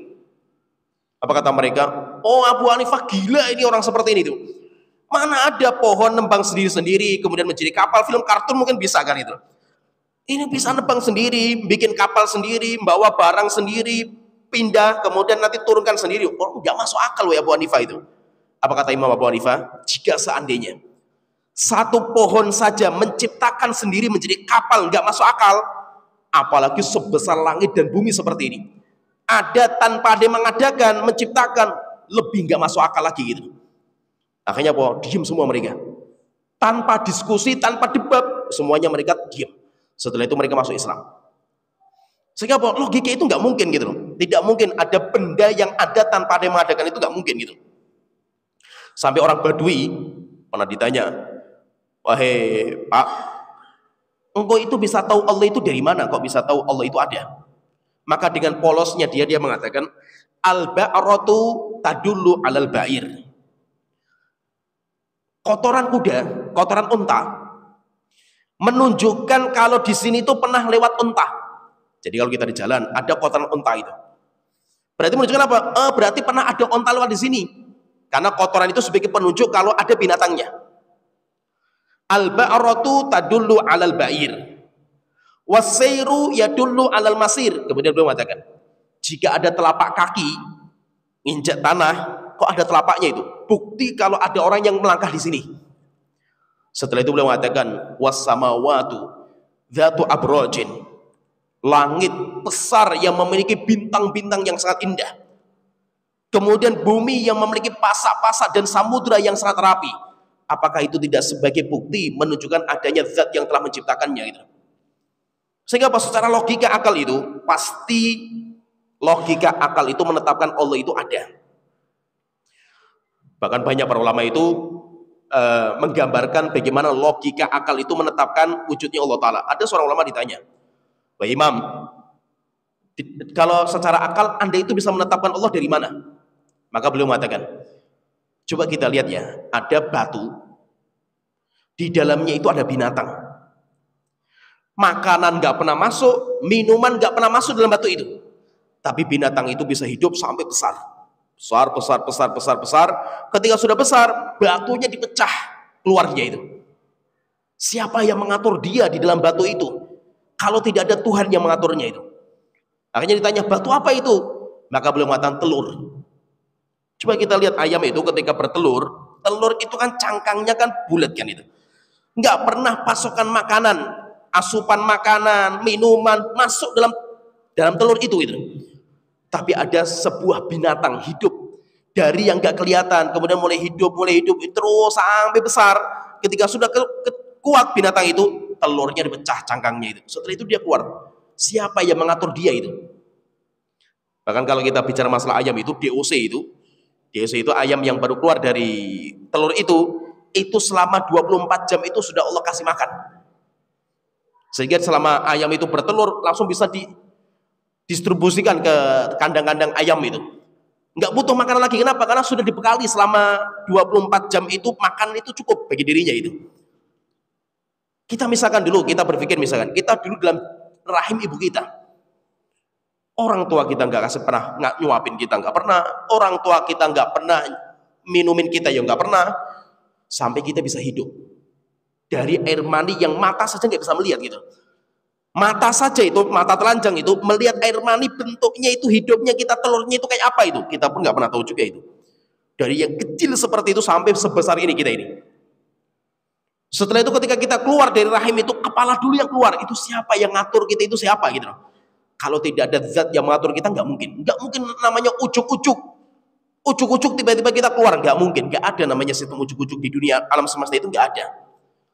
[SPEAKER 2] Apa kata mereka? Oh, Abu Hanifah gila ini orang seperti ini tuh. Mana ada pohon nembang sendiri-sendiri kemudian menjadi kapal, film kartun mungkin bisa kan itu. Ini bisa nembang sendiri, bikin kapal sendiri, bawa barang sendiri, pindah, kemudian nanti turunkan sendiri. Oh, nggak masuk akal loh ya Abu Hanifah itu. Apa kata Imam Abu Hanifah? Jika seandainya satu pohon saja menciptakan sendiri menjadi kapal nggak masuk akal, apalagi sebesar langit dan bumi seperti ini. Ada tanpa ada yang mengadakan, menciptakan, lebih nggak masuk akal lagi gitu. Akhirnya apa? Diam semua mereka. Tanpa diskusi, tanpa debat, semuanya mereka diam. Setelah itu mereka masuk Islam. Sehingga apa? Logika itu nggak mungkin gitu loh. Tidak mungkin ada benda yang ada tanpa ada yang mengadakan, itu nggak mungkin gitu. Sampai orang Badui pernah ditanya, wahai Pak, engkau itu bisa tahu Allah itu dari mana? Kok bisa tahu Allah itu ada? Maka dengan polosnya dia mengatakan, al-ba'ratu tadullu alal ba'ir. Kotoran kuda, kotoran unta menunjukkan kalau di sini itu pernah lewat unta. Jadi kalau kita di jalan ada kotoran unta itu, Berarti menunjukkan apa? Berarti pernah ada onta lewat di sini. Karena kotoran itu sebagai penunjuk kalau ada binatangnya. Al-ba'ratu tadullu 'alal ba'ir. Was-sairu yadullu 'alal masir. Kemudian beliau mengatakan, jika ada telapak kaki injak tanah, kok ada telapaknya itu? Bukti kalau ada orang yang melangkah di sini. Setelah itu beliau mengatakan, was-samawatu dzatu abrajin. Langit besar yang memiliki bintang-bintang yang sangat indah. Kemudian bumi yang memiliki pasak-pasak dan samudra yang sangat rapi. Apakah itu tidak sebagai bukti menunjukkan adanya zat yang telah menciptakannya gitu. Sehingga secara logika akal itu, pasti logika akal itu menetapkan Allah itu ada. Bahkan banyak para ulama itu menggambarkan bagaimana logika akal itu menetapkan wujudnya Allah Ta'ala. Ada seorang ulama ditanya, "Wah Imam, kalau secara akal Anda itu bisa menetapkan Allah dari mana?" Maka beliau mengatakan, coba kita lihat ya, ada batu, di dalamnya itu ada binatang. Makanan nggak pernah masuk, minuman nggak pernah masuk dalam batu itu. Tapi binatang itu bisa hidup sampai besar. Besar. Ketika sudah besar, batunya dipecah keluarnya itu. Siapa yang mengatur dia di dalam batu itu? Kalau tidak ada Tuhan yang mengaturnya itu. Akhirnya ditanya, batu apa itu? Maka beliau mengatakan telur. Coba kita lihat ayam itu ketika bertelur, telur itu kan cangkangnya kan bulat kan itu. Nggak pernah pasokan makanan, asupan makanan, minuman masuk dalam telur itu. Tapi ada sebuah binatang hidup dari yang nggak kelihatan, kemudian mulai hidup terus sampai besar. Ketika sudah kuat binatang itu, telurnya dipecah cangkangnya itu. Setelah itu dia keluar. Siapa yang mengatur dia itu? Bahkan kalau kita bicara masalah ayam itu, DOC itu ayam yang baru keluar dari telur itu selama 24 jam itu sudah Allah kasih makan. Sehingga selama ayam itu bertelur langsung bisa didistribusikan ke kandang-kandang ayam itu. Nggak butuh makanan lagi. Kenapa? Karena sudah dibekali selama 24 jam itu, makan itu cukup bagi dirinya itu. Kita misalkan dulu, kita berpikir misalkan, kita dulu dalam rahim ibu kita. Orang tua kita nggak nyuapin kita, nggak pernah. Orang tua kita nggak pernah minumin kita, ya nggak pernah. Sampai kita bisa hidup dari air mani yang mata saja nggak bisa melihat gitu. Mata saja itu, mata telanjang itu melihat air mani bentuknya itu, hidupnya kita, telurnya itu kayak apa itu, kita pun nggak pernah tahu juga itu. Dari yang kecil seperti itu sampai sebesar ini kita ini. Setelah itu ketika kita keluar dari rahim itu, kepala dulu yang keluar. Itu siapa yang ngatur kita itu siapa gitu. Kalau tidak ada zat yang mengatur kita, nggak mungkin namanya ujuk-ujuk tiba-tiba kita keluar, nggak mungkin, nggak ada namanya sistem ujuk-ujuk di dunia alam semesta itu, nggak ada.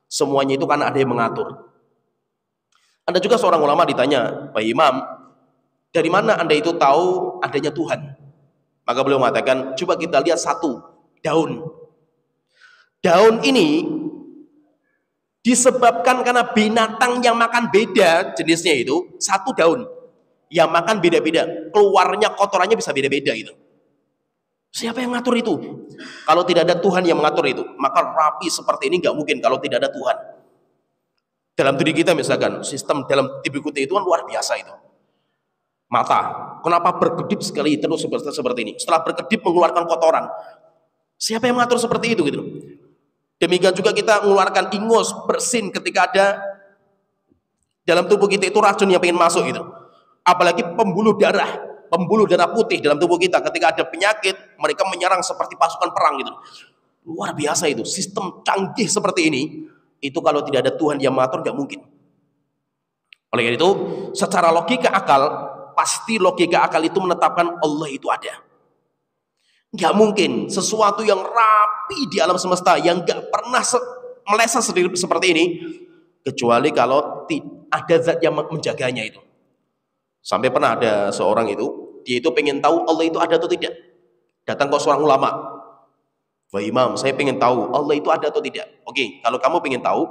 [SPEAKER 2] Semuanya itu karena ada yang mengatur. Ada juga seorang ulama ditanya, Pak Imam, dari mana Anda itu tahu adanya Tuhan? Maka beliau mengatakan, coba kita lihat satu daun. Daun ini disebabkan karena binatang yang makan beda jenisnya itu, satu daun yang makan beda-beda, keluarnya kotorannya bisa beda-beda gitu. Siapa yang ngatur itu? Kalau tidak ada Tuhan yang mengatur itu, maka rapi seperti ini nggak mungkin kalau tidak ada Tuhan. Dalam diri kita misalkan, sistem dalam tubuh kita itu kan luar biasa itu. Mata, kenapa berkedip sekali terus seperti ini? Setelah berkedip mengeluarkan kotoran. Siapa yang mengatur seperti itu gitu? Demikian juga kita mengeluarkan ingus, bersin ketika ada dalam tubuh kita itu racun yang pengen masuk gitu. Apalagi pembuluh darah putih dalam tubuh kita, ketika ada penyakit mereka menyerang seperti pasukan perang gitu. Luar biasa itu, sistem canggih seperti ini. Itu kalau tidak ada Tuhan yang mengatur nggak mungkin. Oleh karena itu, secara logika akal, pasti logika akal itu menetapkan Allah itu ada. Nggak mungkin sesuatu yang rapi di alam semesta yang nggak pernah meleset seperti ini, kecuali kalau ada zat yang menjaganya itu. Sampai pernah ada seorang itu, dia itu pengen tahu Allah itu ada atau tidak. Datang ke seorang ulama, Wah Imam, saya pengen tahu Allah itu ada atau tidak. Oke, kalau kamu pengen tahu,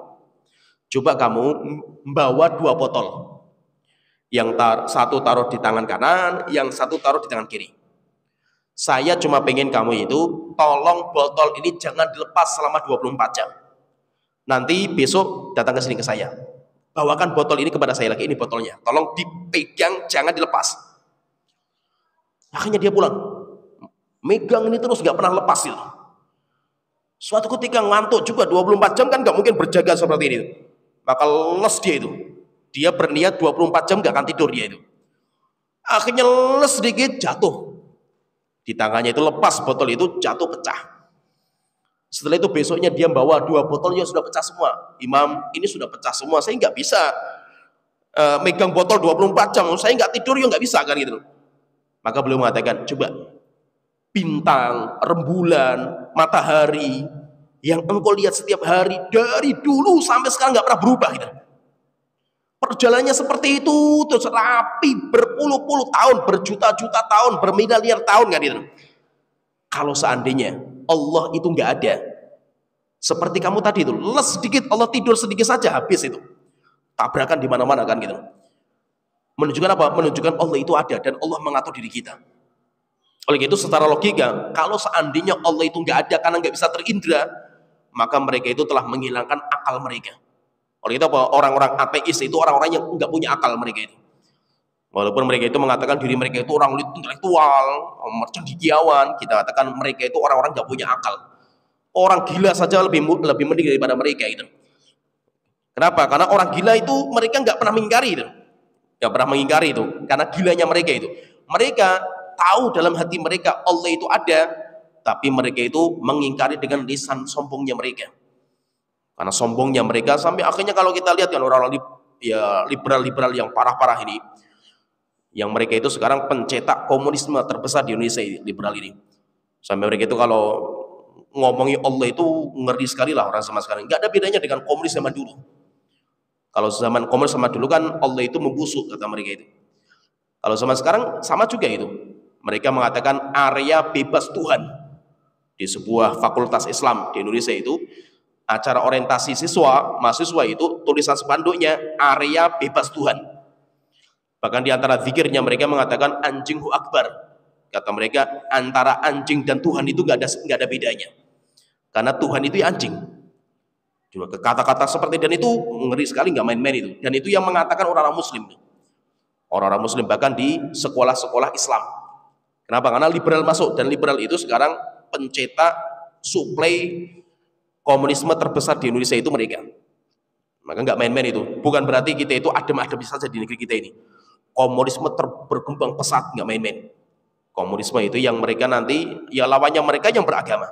[SPEAKER 2] coba kamu membawa 2 botol. Yang satu taruh di tangan kanan, yang satu taruh di tangan kiri. Saya cuma pengen kamu itu, tolong botol ini jangan dilepas selama 24 jam. Nanti besok datang ke sini ke saya. Bawakan botol ini kepada saya lagi, ini botolnya. Tolong dipegang, jangan dilepas. Akhirnya dia pulang. Megang ini terus nggak pernah lepas itu. Suatu ketika ngantuk juga 24 jam kan nggak mungkin berjaga seperti ini. Maka les dia itu. Dia berniat 24 jam nggak akan tidur dia itu. Akhirnya les sedikit jatuh. Di tangannya itu lepas botol itu jatuh pecah. Setelah itu besoknya dia bawa 2 botolnya sudah pecah semua. Imam, ini sudah pecah semua. Saya nggak bisa megang botol 24 jam. Saya nggak tidur ya nggak bisa kan gitu. Maka beliau mengatakan, coba bintang, rembulan, matahari yang engkau lihat setiap hari dari dulu sampai sekarang nggak pernah berubah gitu. Perjalanannya seperti itu terus rapi berpuluh-puluh tahun, berjuta-juta tahun, bermiliar tahun kan gitu. Kalau seandainya Allah itu nggak ada, seperti kamu tadi itu, les sedikit Allah tidur sedikit saja habis itu. Tabrakan di mana-mana kan gitu. Menunjukkan apa? Menunjukkan Allah itu ada dan Allah mengatur diri kita. Oleh itu secara logika, kalau seandainya Allah itu nggak ada karena nggak bisa terindra, maka mereka itu telah menghilangkan akal mereka. Oleh itu apa? Orang-orang ateis itu orang-orang yang nggak punya akal mereka itu. Walaupun mereka itu mengatakan diri mereka itu orang intelektual, cendekiawan, kita katakan mereka itu orang-orang nggak punya akal. Orang gila saja lebih mending daripada mereka itu. Kenapa? Karena orang gila itu mereka nggak pernah mengingkari itu. Nggak pernah mengingkari itu. Karena gilanya mereka itu. Mereka tahu dalam hati mereka Allah itu ada, tapi mereka itu mengingkari dengan lisan sombongnya mereka. Karena sombongnya mereka sampai akhirnya kalau kita lihat kan orang-orang ya liberal-liberal yang parah-parah ini, yang mereka itu sekarang pencetak komunisme terbesar di Indonesia ini, liberal ini. Sampai mereka itu kalau ngomongi Allah itu ngeri sekali lah orang sama sekarang. Nggak ada bedanya dengan komunis zaman dulu. Kalau zaman komunis sama dulu kan Allah itu membusuk kata mereka itu. Kalau zaman sekarang sama juga itu. Mereka mengatakan area bebas Tuhan. Di sebuah fakultas Islam di Indonesia itu, acara orientasi mahasiswa itu tulisan spanduknya area bebas Tuhan. Bahkan di antara zikirnya mereka mengatakan anjinghu akbar. Kata mereka antara anjing dan Tuhan itu nggak ada bedanya. Karena Tuhan itu ya anjing. Kata-kata seperti dan itu ngeri sekali, nggak main-main itu. Dan itu yang mengatakan orang-orang Muslim. Orang-orang Muslim bahkan di sekolah-sekolah Islam. Kenapa? Karena liberal masuk dan liberal itu sekarang pencetak suplai komunisme terbesar di Indonesia itu mereka. Maka nggak main-main itu. Bukan berarti kita itu adem-adem saja di negeri kita ini. Komunisme berkembang pesat, nggak main-main. Komunisme itu yang mereka nanti ya lawannya mereka yang beragama.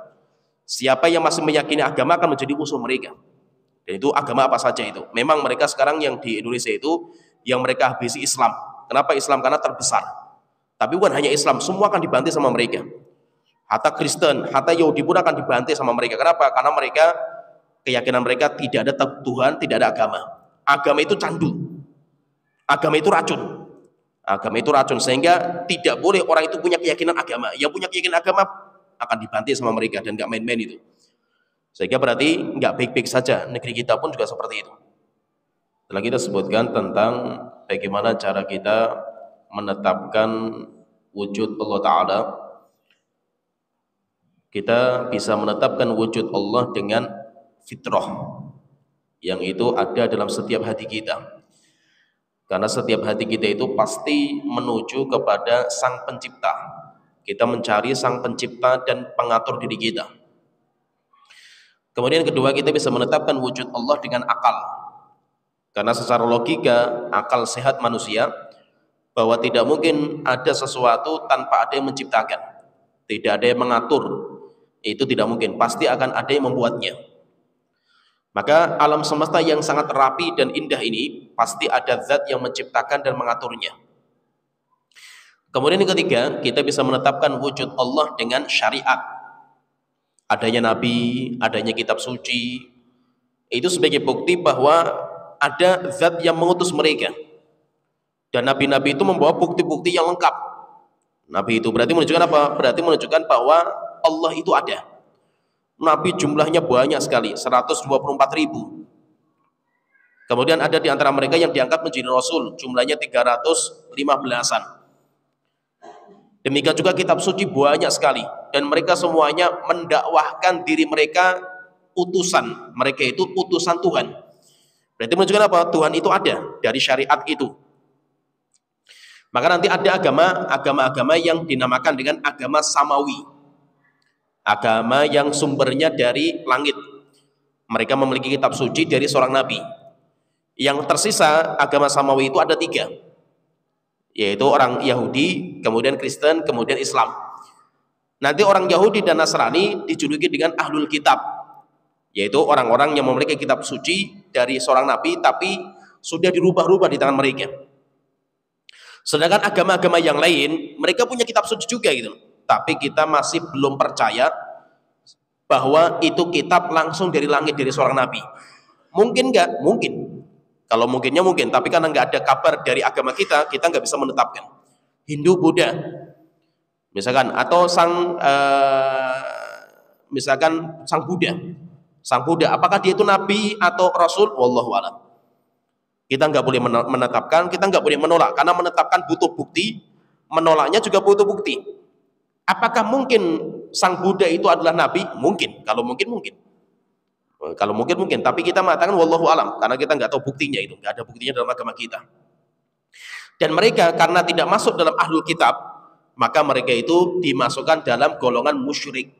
[SPEAKER 2] Siapa yang masih meyakini agama akan menjadi musuh mereka. Dan itu agama apa saja itu. Memang mereka sekarang yang di Indonesia itu yang mereka habisi Islam. Kenapa Islam? Karena terbesar. Tapi bukan hanya Islam, semua akan dibantai sama mereka. Hatta Kristen, hatta Yahudi pun akan dibantai sama mereka. Kenapa? Karena mereka keyakinan mereka tidak ada Tuhan, tidak ada agama. Agama itu candu. Agama itu racun. Agama itu racun sehingga tidak boleh orang itu punya keyakinan agama. Yang punya keyakinan agama akan dibantai sama mereka dan nggak main-main itu. Sehingga berarti nggak baik-baik saja. Negeri kita pun juga seperti itu. Setelah kita sebutkan tentang bagaimana cara kita menetapkan wujud Allah Ta'ala, kita bisa menetapkan wujud Allah dengan fitrah yang itu ada dalam setiap hati kita. Karena setiap hati kita itu pasti menuju kepada Sang Pencipta. Kita mencari Sang Pencipta dan pengatur diri kita. Kemudian kedua, kita bisa menetapkan wujud Allah dengan akal. Karena secara logika, akal sehat manusia, bahwa tidak mungkin ada sesuatu tanpa ada yang menciptakan. Tidak ada yang mengatur. Itu tidak mungkin. Pasti akan ada yang membuatnya. Maka alam semesta yang sangat rapi dan indah ini, pasti ada zat yang menciptakan dan mengaturnya. Kemudian yang ketiga, kita bisa menetapkan wujud Allah dengan syariat. Adanya nabi, adanya kitab suci. Itu sebagai bukti bahwa ada zat yang mengutus mereka. Dan nabi-nabi itu membawa bukti-bukti yang lengkap. Nabi itu berarti menunjukkan apa? Berarti menunjukkan bahwa Allah itu ada. Nabi jumlahnya banyak sekali, 124.000. Kemudian ada di antara mereka yang diangkat menjadi rasul, jumlahnya 315-an. Demikian juga kitab suci banyak sekali, dan mereka semuanya mendakwahkan diri mereka utusan. Mereka itu utusan Tuhan. Berarti menunjukkan apa? Tuhan itu ada dari syariat itu. Maka nanti ada agama-agama yang dinamakan dengan agama samawi. Agama yang sumbernya dari langit. Mereka memiliki kitab suci dari seorang nabi. Yang tersisa agama samawi itu ada 3, yaitu orang Yahudi, kemudian Kristen, kemudian Islam. Nanti orang Yahudi dan Nasrani dijuluki dengan ahlul kitab, yaitu orang-orang yang memiliki kitab suci dari seorang nabi tapi sudah dirubah-rubah di tangan mereka. Sedangkan agama-agama yang lain mereka punya kitab suci juga gitu, tapi kita masih belum percaya bahwa itu kitab langsung dari langit dari seorang nabi. Mungkin nggak? Mungkin. Kalau mungkinnya mungkin, tapi karena nggak ada kabar dari agama kita nggak bisa menetapkan. Hindu, Buddha, misalkan, atau misalkan sang Buddha, apakah dia itu nabi atau rasul? Wallahu a'lam. Kita nggak boleh menetapkan, kita nggak boleh menolak, karena menetapkan butuh bukti, menolaknya juga butuh bukti. Apakah mungkin sang Buddha itu adalah nabi? Mungkin. Kalau mungkin mungkin, tapi kita mengatakan wallahu alam karena kita nggak tahu buktinya, itu nggak ada buktinya dalam agama kita. Dan mereka karena tidak masuk dalam ahlul kitab, maka mereka itu dimasukkan dalam golongan musyrik.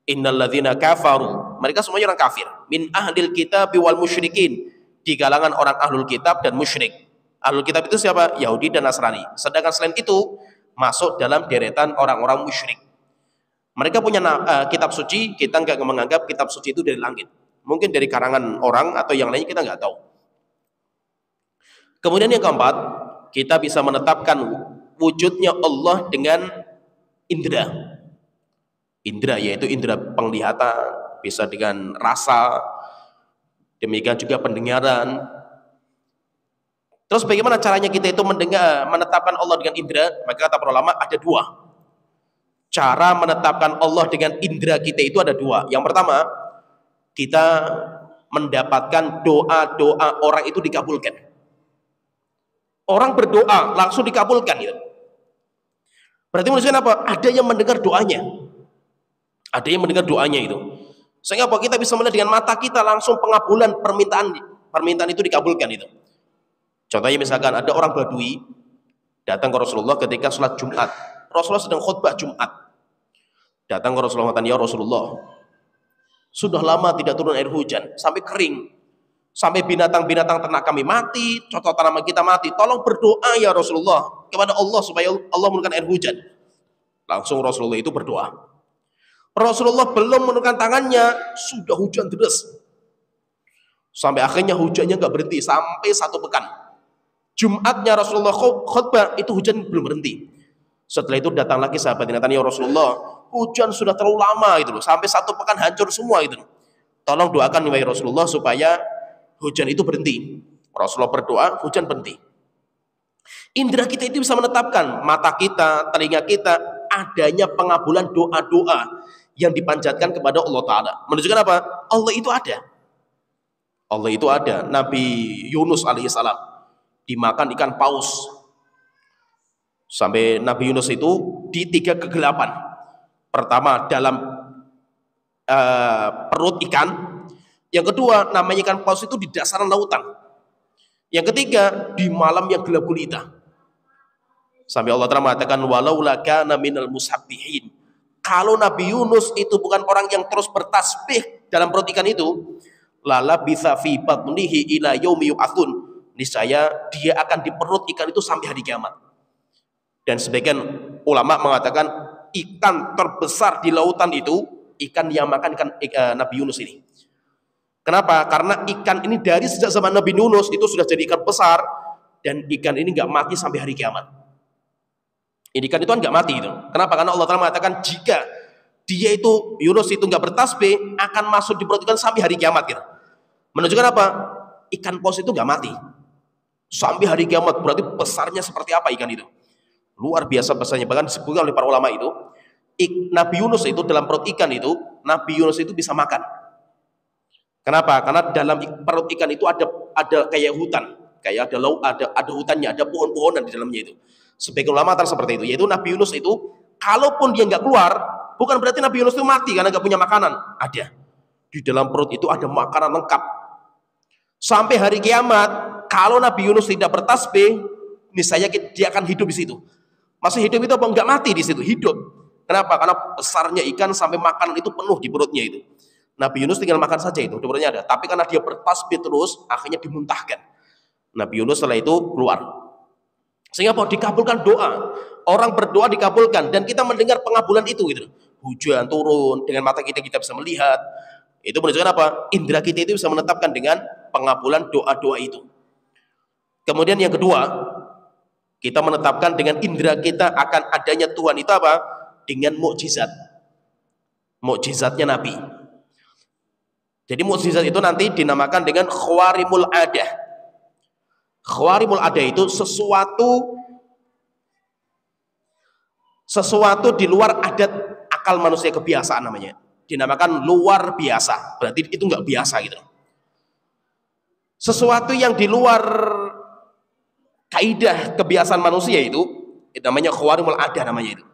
[SPEAKER 2] Innalladzina kafaru, mereka semuanya orang kafir. Min ahlil kitab wal musyrikin, di kalangan orang ahlul kitab dan musyrik. Ahlul kitab itu siapa? Yahudi dan Nasrani. Sedangkan selain itu masuk dalam deretan orang-orang musyrik. Mereka punya kitab suci, kita nggak menganggap kitab suci itu dari langit. Mungkin dari karangan orang atau yang lain, kita nggak tahu. Kemudian yang keempat, kita bisa menetapkan wujudnya Allah dengan indera. Indera yaitu indera penglihatan, bisa dengan rasa, demikian juga pendengaran. Terus bagaimana caranya kita itu menetapkan Allah dengan indera? Maka kata para ulama ada 2. Cara menetapkan Allah dengan indera kita itu ada 2. Yang pertama, kita mendapatkan doa-doa orang itu dikabulkan. Orang berdoa langsung dikabulkan gitu. Berarti maksudnya apa? Ada yang mendengar doanya. Ada yang mendengar doanya itu. Sehingga apa? Kita bisa melihat dengan mata kita langsung pengabulan permintaan itu dikabulkan itu. Contohnya misalkan ada orang Badui datang ke Rasulullah ketika sholat Jumat. Rasulullah sedang khutbah Jumat. Datang ke Rasulullah, ya Rasulullah, sudah lama tidak turun air hujan, sampai kering, sampai binatang-binatang ternak kami mati, contoh tanaman kita mati. Tolong berdoa ya Rasulullah kepada Allah supaya Allah menurunkan air hujan. Langsung Rasulullah itu berdoa. Rasulullah belum menurunkan tangannya, sudah hujan deras. Sampai akhirnya hujannya nggak berhenti sampai 1 pekan. Jumatnya Rasulullah khutbah itu hujan belum berhenti. Setelah itu datang lagi sahabat yang datang, ya Rasulullah, hujan sudah terlalu lama gitu loh, sampai 1 pekan hancur semua itu. Tolong doakan ya Rasulullah supaya hujan itu berhenti. Rasulullah berdoa, hujan berhenti. Indera kita itu bisa menetapkan, mata kita, telinga kita, adanya pengabulan doa-doa yang dipanjatkan kepada Allah Ta'ala. Menunjukkan apa? Allah itu ada. Allah itu ada. Nabi Yunus alaihissalam dimakan ikan paus. Sampai Nabi Yunus itu di 3 kegelapan. Pertama dalam perut ikan. Yang kedua namanya ikan paus itu di dasaran lautan. Yang ketiga di malam yang gelap gulita. Sampai Allah Ta'ala mengatakan walaula kana minal musabbihin. Kalau Nabi Yunus itu bukan orang yang terus bertasbih dalam perut ikan itu, lala bisa fi batnihi ila yaumi yub'atsun. Niscaya dia akan di perut ikan itu sampai hari kiamat. Dan sebagian ulama mengatakan ikan terbesar di lautan itu ikan yang makan ikan Nabi Yunus ini. Kenapa? Karena ikan ini dari sejak zaman Nabi Yunus itu sudah jadi ikan besar, dan ikan ini nggak mati sampai hari kiamat. Ini ikan itu kan nggak mati itu. Kenapa? Karena Allah Ta'ala mengatakan jika dia itu Yunus itu nggak bertasbih akan masuk di perut ikan sampai hari kiamat gitu. Menunjukkan apa? Ikan paus itu nggak mati sampai hari kiamat. Berarti besarnya seperti apa ikan itu? Luar biasa besarnya. Bahkan disebutkan oleh para ulama itu Nabi Yunus itu dalam perut ikan itu, Nabi Yunus itu bisa makan. Kenapa? Karena dalam perut ikan itu ada kayak hutan, kayak ada hutannya, ada pohon-pohonan di dalamnya itu. Sebagian ulama seperti itu, yaitu Nabi Yunus itu kalaupun dia nggak keluar, bukan berarti Nabi Yunus itu mati karena nggak punya makanan. Ada di dalam perut itu ada makanan lengkap. Sampai hari kiamat, kalau Nabi Yunus tidak bertasbih, niscaya dia akan hidup di situ. Masih hidup itu apa? Enggak mati di situ, hidup. Kenapa? Karena besarnya ikan sampai makanan itu penuh di perutnya itu. Nabi Yunus tinggal makan saja itu, di perutnya ada. Tapi karena dia bertasbih terus, akhirnya dimuntahkan. Nabi Yunus setelah itu keluar. Sehingga apa? Dikabulkan doa. Orang berdoa dikabulkan, dan kita mendengar pengabulan itu gitu. Hujan turun, dengan mata kita bisa melihat. Itu menunjukkan apa? Indra kita itu bisa menetapkan dengan pengabulan doa-doa itu. Kemudian yang kedua, kita menetapkan dengan indra kita akan adanya Tuhan itu apa? Dengan mukjizat. Mukjizatnya Nabi. Jadi mukjizat itu nanti dinamakan dengan khawarimul adah. Khawarimul adah itu sesuatu di luar adat akal manusia, kebiasaan namanya. Dinamakan luar biasa. Berarti itu nggak biasa gitu. Sesuatu yang di luar kaidah kebiasaan manusia itu namanya khawarimul adah namanya itu.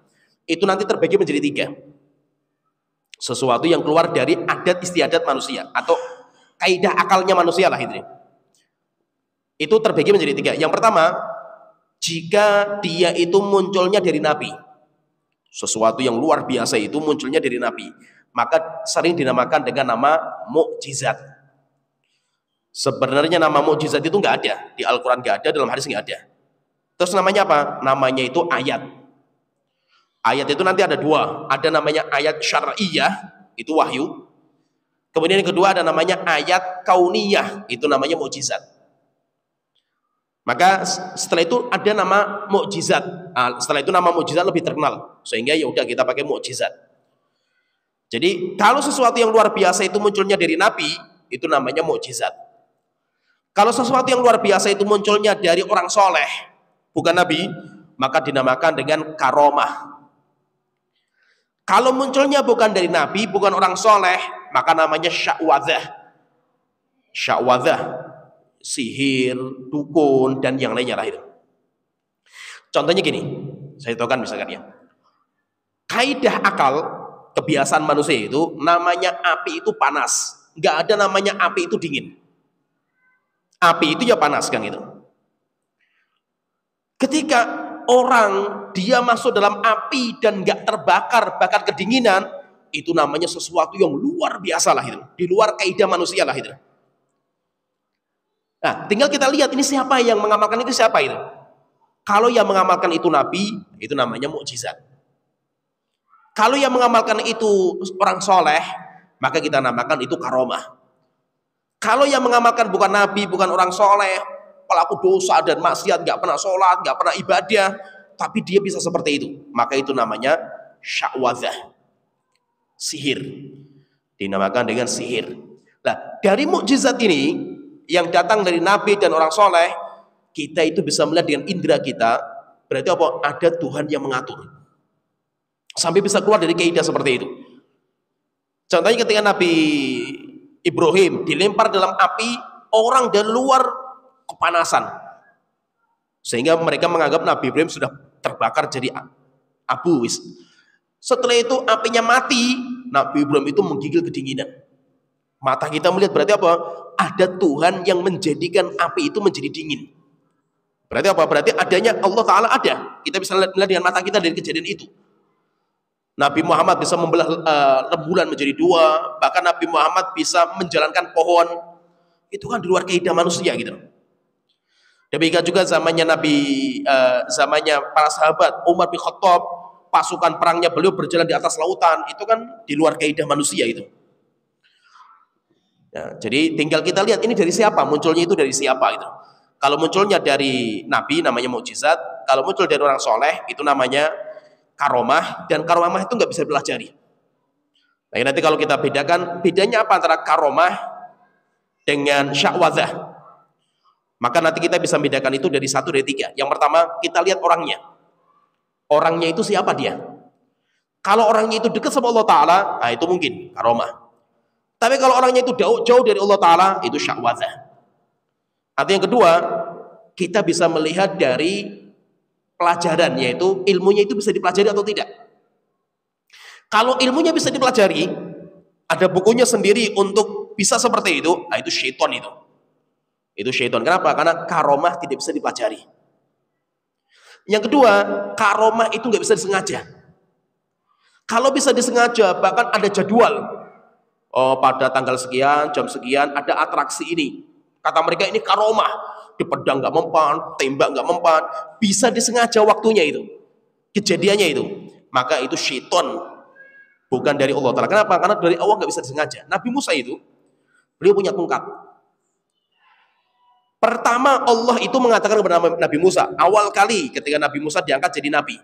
[SPEAKER 2] Itu nanti terbagi menjadi 3. Sesuatu yang keluar dari adat istiadat manusia atau kaidah akalnya manusia lah itu. Itu terbagi menjadi 3. Yang pertama, jika dia itu munculnya dari Nabi, sesuatu yang luar biasa itu munculnya dari Nabi, maka sering dinamakan dengan nama mukjizat. Sebenarnya nama mukjizat itu nggak ada di Al-Quran, nggak ada, dalam hadis nggak ada. Terus namanya apa? Namanya itu ayat. Ayat itu nanti ada 2. Ada namanya ayat syar'iyah, itu wahyu. Kemudian yang kedua ada namanya ayat kauniyah, itu namanya mukjizat. Maka setelah itu ada nama mukjizat. Setelah itu nama mukjizat lebih terkenal, sehingga ya udah kita pakai mukjizat. Jadi kalau sesuatu yang luar biasa itu munculnya dari Nabi, itu namanya mukjizat. Kalau sesuatu yang luar biasa itu munculnya dari orang soleh, bukan Nabi, maka dinamakan dengan karomah. Kalau munculnya bukan dari Nabi, bukan orang soleh, maka namanya sya'wadah. Sya'wadah, sihir, dukun, dan yang lainnya lah itu. Contohnya gini, saya tahukan misalkan ya. Kaidah akal, kebiasaan manusia itu, namanya api itu panas. Nggak ada namanya api itu dingin. Api itu ya panas kan gitu. Ketika orang dia masuk dalam api dan nggak terbakar, bahkan kedinginan, itu namanya sesuatu yang luar biasa lah itu. Di luar kaidah manusia lah itu. Nah, tinggal kita lihat ini siapa yang mengamalkan itu, siapa itu. Kalau yang mengamalkan itu Nabi, itu namanya mukjizat. Kalau yang mengamalkan itu orang soleh, maka kita namakan itu karomah. Kalau yang mengamalkan bukan Nabi, bukan orang soleh, pelaku dosa dan maksiat, nggak pernah sholat, nggak pernah ibadah, tapi dia bisa seperti itu, maka itu namanya sya'wadah, sihir. Dinamakan dengan sihir. Nah, dari mukjizat ini yang datang dari Nabi dan orang soleh, kita itu bisa melihat dengan indera kita. Berarti apa? Ada Tuhan yang mengatur. Sampai bisa keluar dari kaidah seperti itu. Contohnya ketika Nabi Ibrahim dilempar dalam api, orang dari luar kepanasan. Sehingga mereka menganggap Nabi Ibrahim sudah terbakar jadi abu. Setelah itu apinya mati, Nabi Ibrahim itu menggigil kedinginan. Mata kita melihat berarti apa? Ada Tuhan yang menjadikan api itu menjadi dingin. Berarti apa? Berarti adanya Allah Ta'ala ada. Kita bisa lihat dengan mata kita dari kejadian itu. Nabi Muhammad bisa membelah rembulan menjadi 2. Bahkan Nabi Muhammad bisa menjalankan pohon. Itu kan di luar kaidah manusia gitu. Demikian juga zamannya zamannya para sahabat, Umar bin Khattab, pasukan perangnya beliau berjalan di atas lautan. Itu kan di luar kaidah manusia itu. Ya, jadi tinggal kita lihat ini dari siapa, munculnya itu dari siapa itu. Kalau munculnya dari Nabi namanya mukjizat, kalau muncul dari orang soleh itu namanya karomah, dan karomah itu nggak bisa dipelajari. Nah, nanti kalau kita bedakan, bedanya apa antara karomah dengan sya'wadah, maka nanti kita bisa bedakan itu dari 1 dari 3. Yang pertama, kita lihat orangnya. Orangnya itu siapa dia? Kalau orangnya itu dekat sama Allah Ta'ala, nah itu mungkin karomah. Tapi kalau orangnya itu jauh dari Allah Ta'ala, itu sya'wadah. Artinya yang kedua, kita bisa melihat dari pelajaran, yaitu ilmunya itu bisa dipelajari atau tidak. Kalau ilmunya bisa dipelajari, ada bukunya sendiri untuk bisa seperti itu, nah itu syaitan itu. Itu syaitan. Kenapa? Karena karomah tidak bisa dipelajari. Yang kedua, karomah itu nggak bisa disengaja. Kalau bisa disengaja, bahkan ada jadwal. Oh, pada tanggal sekian, jam sekian, ada atraksi ini. Kata mereka ini karomah. Di pedang nggak mempan, tembak nggak mempan. Bisa disengaja waktunya itu. Kejadiannya itu. Maka itu syaitan. Bukan dari Allah Ta'ala. Kenapa? Karena dari Allah nggak bisa disengaja. Nabi Musa itu, beliau punya tongkat. Pertama Allah itu mengatakan kepada Nabi Musa, awal kali ketika Nabi Musa diangkat jadi Nabi.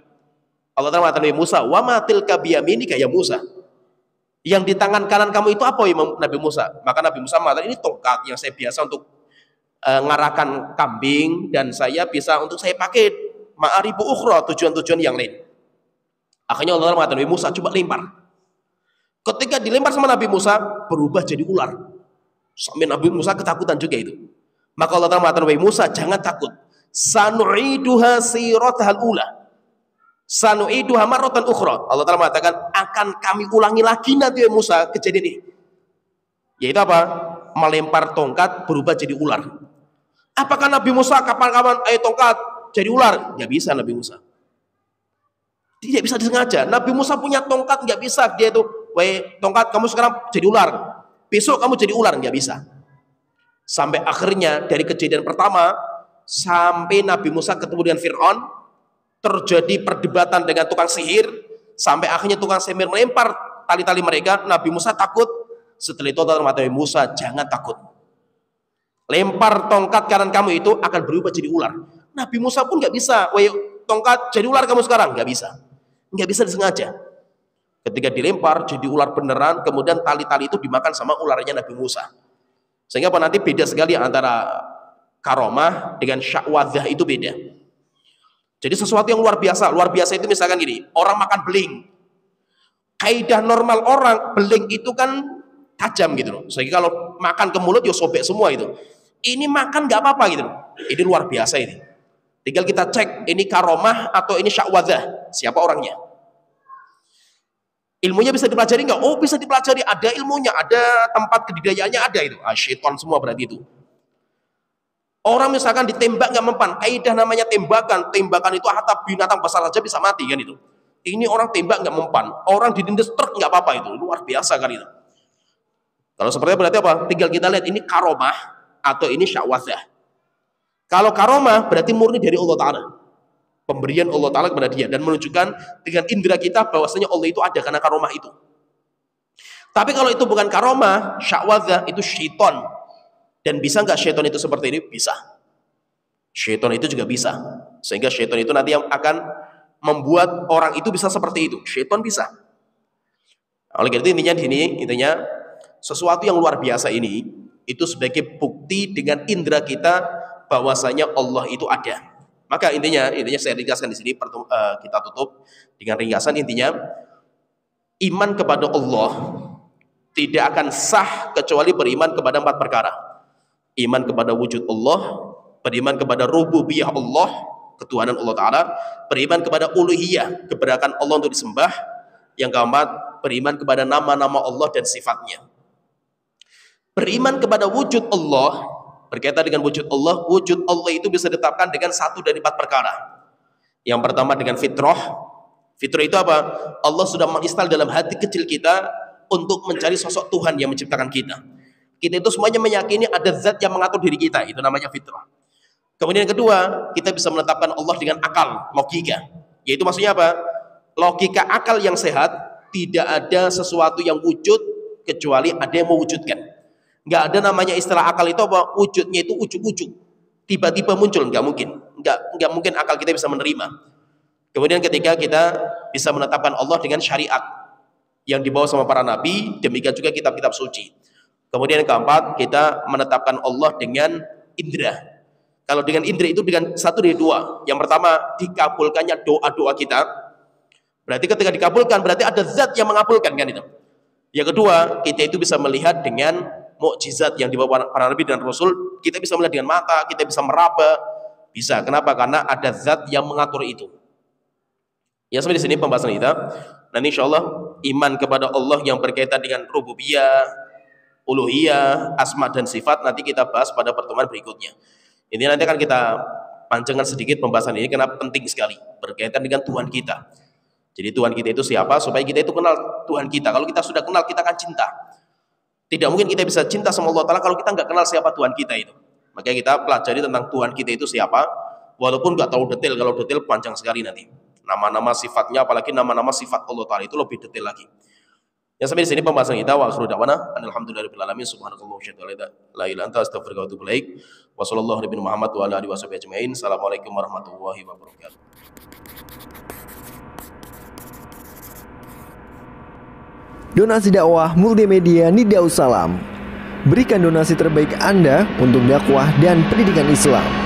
[SPEAKER 2] Allah Ta'ala mengatakan Nabi Musa, wa ma tilka biyaminika ya Musa. Yang di tangan kanan kamu itu apa ya Nabi Musa? Maka Nabi Musa mengatakan ini tongkat yang saya biasa untuk ngarahkan kambing dan saya bisa untuk saya pakai ma'aribu ukhra, tujuan-tujuan yang lain. Akhirnya Allah Ta'ala mengatakan Nabi Musa, coba lempar. Ketika dilempar sama Nabi Musa, berubah jadi ular. Sampai Nabi Musa ketakutan juga itu. Maka Allah Ta'ala mengatakan Nabi Musa, jangan takut. Sanu'iduha siratahal ula. Sanu'iduha marratan ukhra. Allah Ta'ala mengatakan, akan kami ulangi lagi nanti ya Musa kejadian ini. Yaitu apa? Melempar tongkat berubah jadi ular. Apakah Nabi Musa kapan-kapan ayo tongkat jadi ular? Nggak bisa Nabi Musa. Tidak bisa disengaja. Nabi Musa punya tongkat, nggak bisa dia itu, weh tongkat kamu sekarang jadi ular. Besok kamu jadi ular, nggak bisa. Sampai akhirnya dari kejadian pertama sampai Nabi Musa ketemu dengan Fir'aun, terjadi perdebatan dengan tukang sihir, sampai akhirnya tukang sihir melempar tali-tali mereka. Nabi Musa takut. Setelah itu Allah mengatakan Musa, jangan takut. Lempar tongkat kanan kamu itu akan berubah jadi ular. Nabi Musa pun nggak bisa, weh tongkat jadi ular kamu sekarang, nggak bisa. Nggak bisa disengaja. Ketika dilempar jadi ular beneran, kemudian tali-tali itu dimakan sama ularnya Nabi Musa. Sehingga apa nanti beda sekali antara karomah dengan sya'wadzah itu beda. Jadi sesuatu yang luar biasa. Luar biasa itu misalkan gini, orang makan beling. Kaidah normal orang, beling itu kan tajam gitu loh. Sehingga kalau makan ke mulut ya sobek semua itu. Ini makan nggak apa-apa gitu loh. Ini luar biasa ini. Tinggal kita cek ini karomah atau ini sya'wadzah. Siapa orangnya? Ilmunya bisa dipelajari nggak? Oh bisa dipelajari, ada ilmunya, ada tempat kedidayaannya ada itu. Syaitan semua berarti itu. Orang misalkan ditembak nggak mempan, kaidah namanya tembakan. Tembakan itu hatta binatang besar saja bisa mati kan itu. Ini orang tembak nggak mempan, orang ditindas truk nggak apa-apa itu, luar biasa kan itu. Kalau seperti itu berarti apa? Tinggal kita lihat ini karomah atau ini sya'wadzah. Kalau karomah berarti murni dari Allah Ta'ala. Pemberian Allah Ta'ala kepada dia dan menunjukkan dengan indera kita bahwasanya Allah itu ada karena karomah itu. Tapi kalau itu bukan karomah, sya'wadzah itu syaitan. Dan bisa nggak syaitan itu seperti ini? Bisa. Syaitan itu juga bisa. Sehingga syaitan itu nanti yang akan membuat orang itu bisa seperti itu. Syaitan bisa. Oleh karena itu intinya sesuatu yang luar biasa ini itu sebagai bukti dengan indera kita bahwasanya Allah itu ada. Maka intinya saya ringkaskan di sini, kita tutup dengan ringkasan. Intinya iman kepada Allah tidak akan sah kecuali beriman kepada 4 perkara. Iman kepada wujud Allah, beriman kepada rububiyah Allah, ketuhanan Allah Ta'ala, beriman kepada uluhiyah, keberadaan Allah untuk disembah. Yang keempat, beriman kepada nama-nama Allah dan sifatnya. Beriman kepada wujud Allah, berkaitan dengan wujud Allah itu bisa ditetapkan dengan 1 dari 4 perkara. Yang pertama dengan fitrah. Fitrah itu apa? Allah sudah menginstal dalam hati kecil kita untuk mencari sosok Tuhan yang menciptakan kita. Kita itu semuanya meyakini ada zat yang mengatur diri kita, itu namanya fitrah. Kemudian yang kedua, kita bisa menetapkan Allah dengan akal, logika. Yaitu maksudnya apa? Logika akal yang sehat, tidak ada sesuatu yang wujud kecuali ada yang mewujudkan. Nggak ada namanya istilah akal itu apa? Wujudnya itu ujuk-ujuk. Tiba-tiba muncul, nggak mungkin. Nggak mungkin akal kita bisa menerima. Kemudian ketika kita bisa menetapkan Allah dengan syariat yang dibawa sama para nabi, demikian juga kitab-kitab suci. Kemudian yang keempat, kita menetapkan Allah dengan indera. Kalau dengan indera itu dengan 1 dari 2. Yang pertama, dikabulkannya doa-doa kita. Berarti ketika dikabulkan, berarti ada zat yang mengabulkan kan itu. Yang kedua, kita itu bisa melihat dengan mukjizat yang dibawa para nabi dan rasul. Kita bisa melihat dengan mata, kita bisa meraba, bisa. Kenapa? Karena ada zat yang mengatur itu. Ya, sampai di sini pembahasan kita. Dan insya Allah iman kepada Allah yang berkaitan dengan rububiyah, uluhiyah, asma dan sifat nanti kita bahas pada pertemuan berikutnya. Ini nanti akan kita panjangkan sedikit pembahasan ini karena penting sekali berkaitan dengan Tuhan kita. Jadi Tuhan kita itu siapa? Supaya kita itu kenal Tuhan kita. Kalau kita sudah kenal, kita akan cinta. Tidak mungkin kita bisa cinta sama Allah Ta'ala kalau kita nggak kenal siapa Tuhan kita itu. Makanya kita pelajari tentang Tuhan kita itu siapa, walaupun nggak terlalu detail. Kalau detail panjang sekali nanti. Nama-nama sifatnya, apalagi nama-nama sifat Allah Ta'ala itu lebih detail lagi. Ya, sampai di sini pembahasan kita. Wa akhiru da'wana alhamdulillahirabbil alamin subhanallahi wa bihamdihi la ilaha illa anta astaghfiruka wa atubu ilaik. Wa sallallahu alaihi Muhammad wa ala alihi washabihi ajmain. Assalamualaikum warahmatullahi wabarakatuh.
[SPEAKER 3] Donasi dakwah multimedia Nida Salam. Berikan donasi terbaik Anda untuk dakwah dan pendidikan Islam.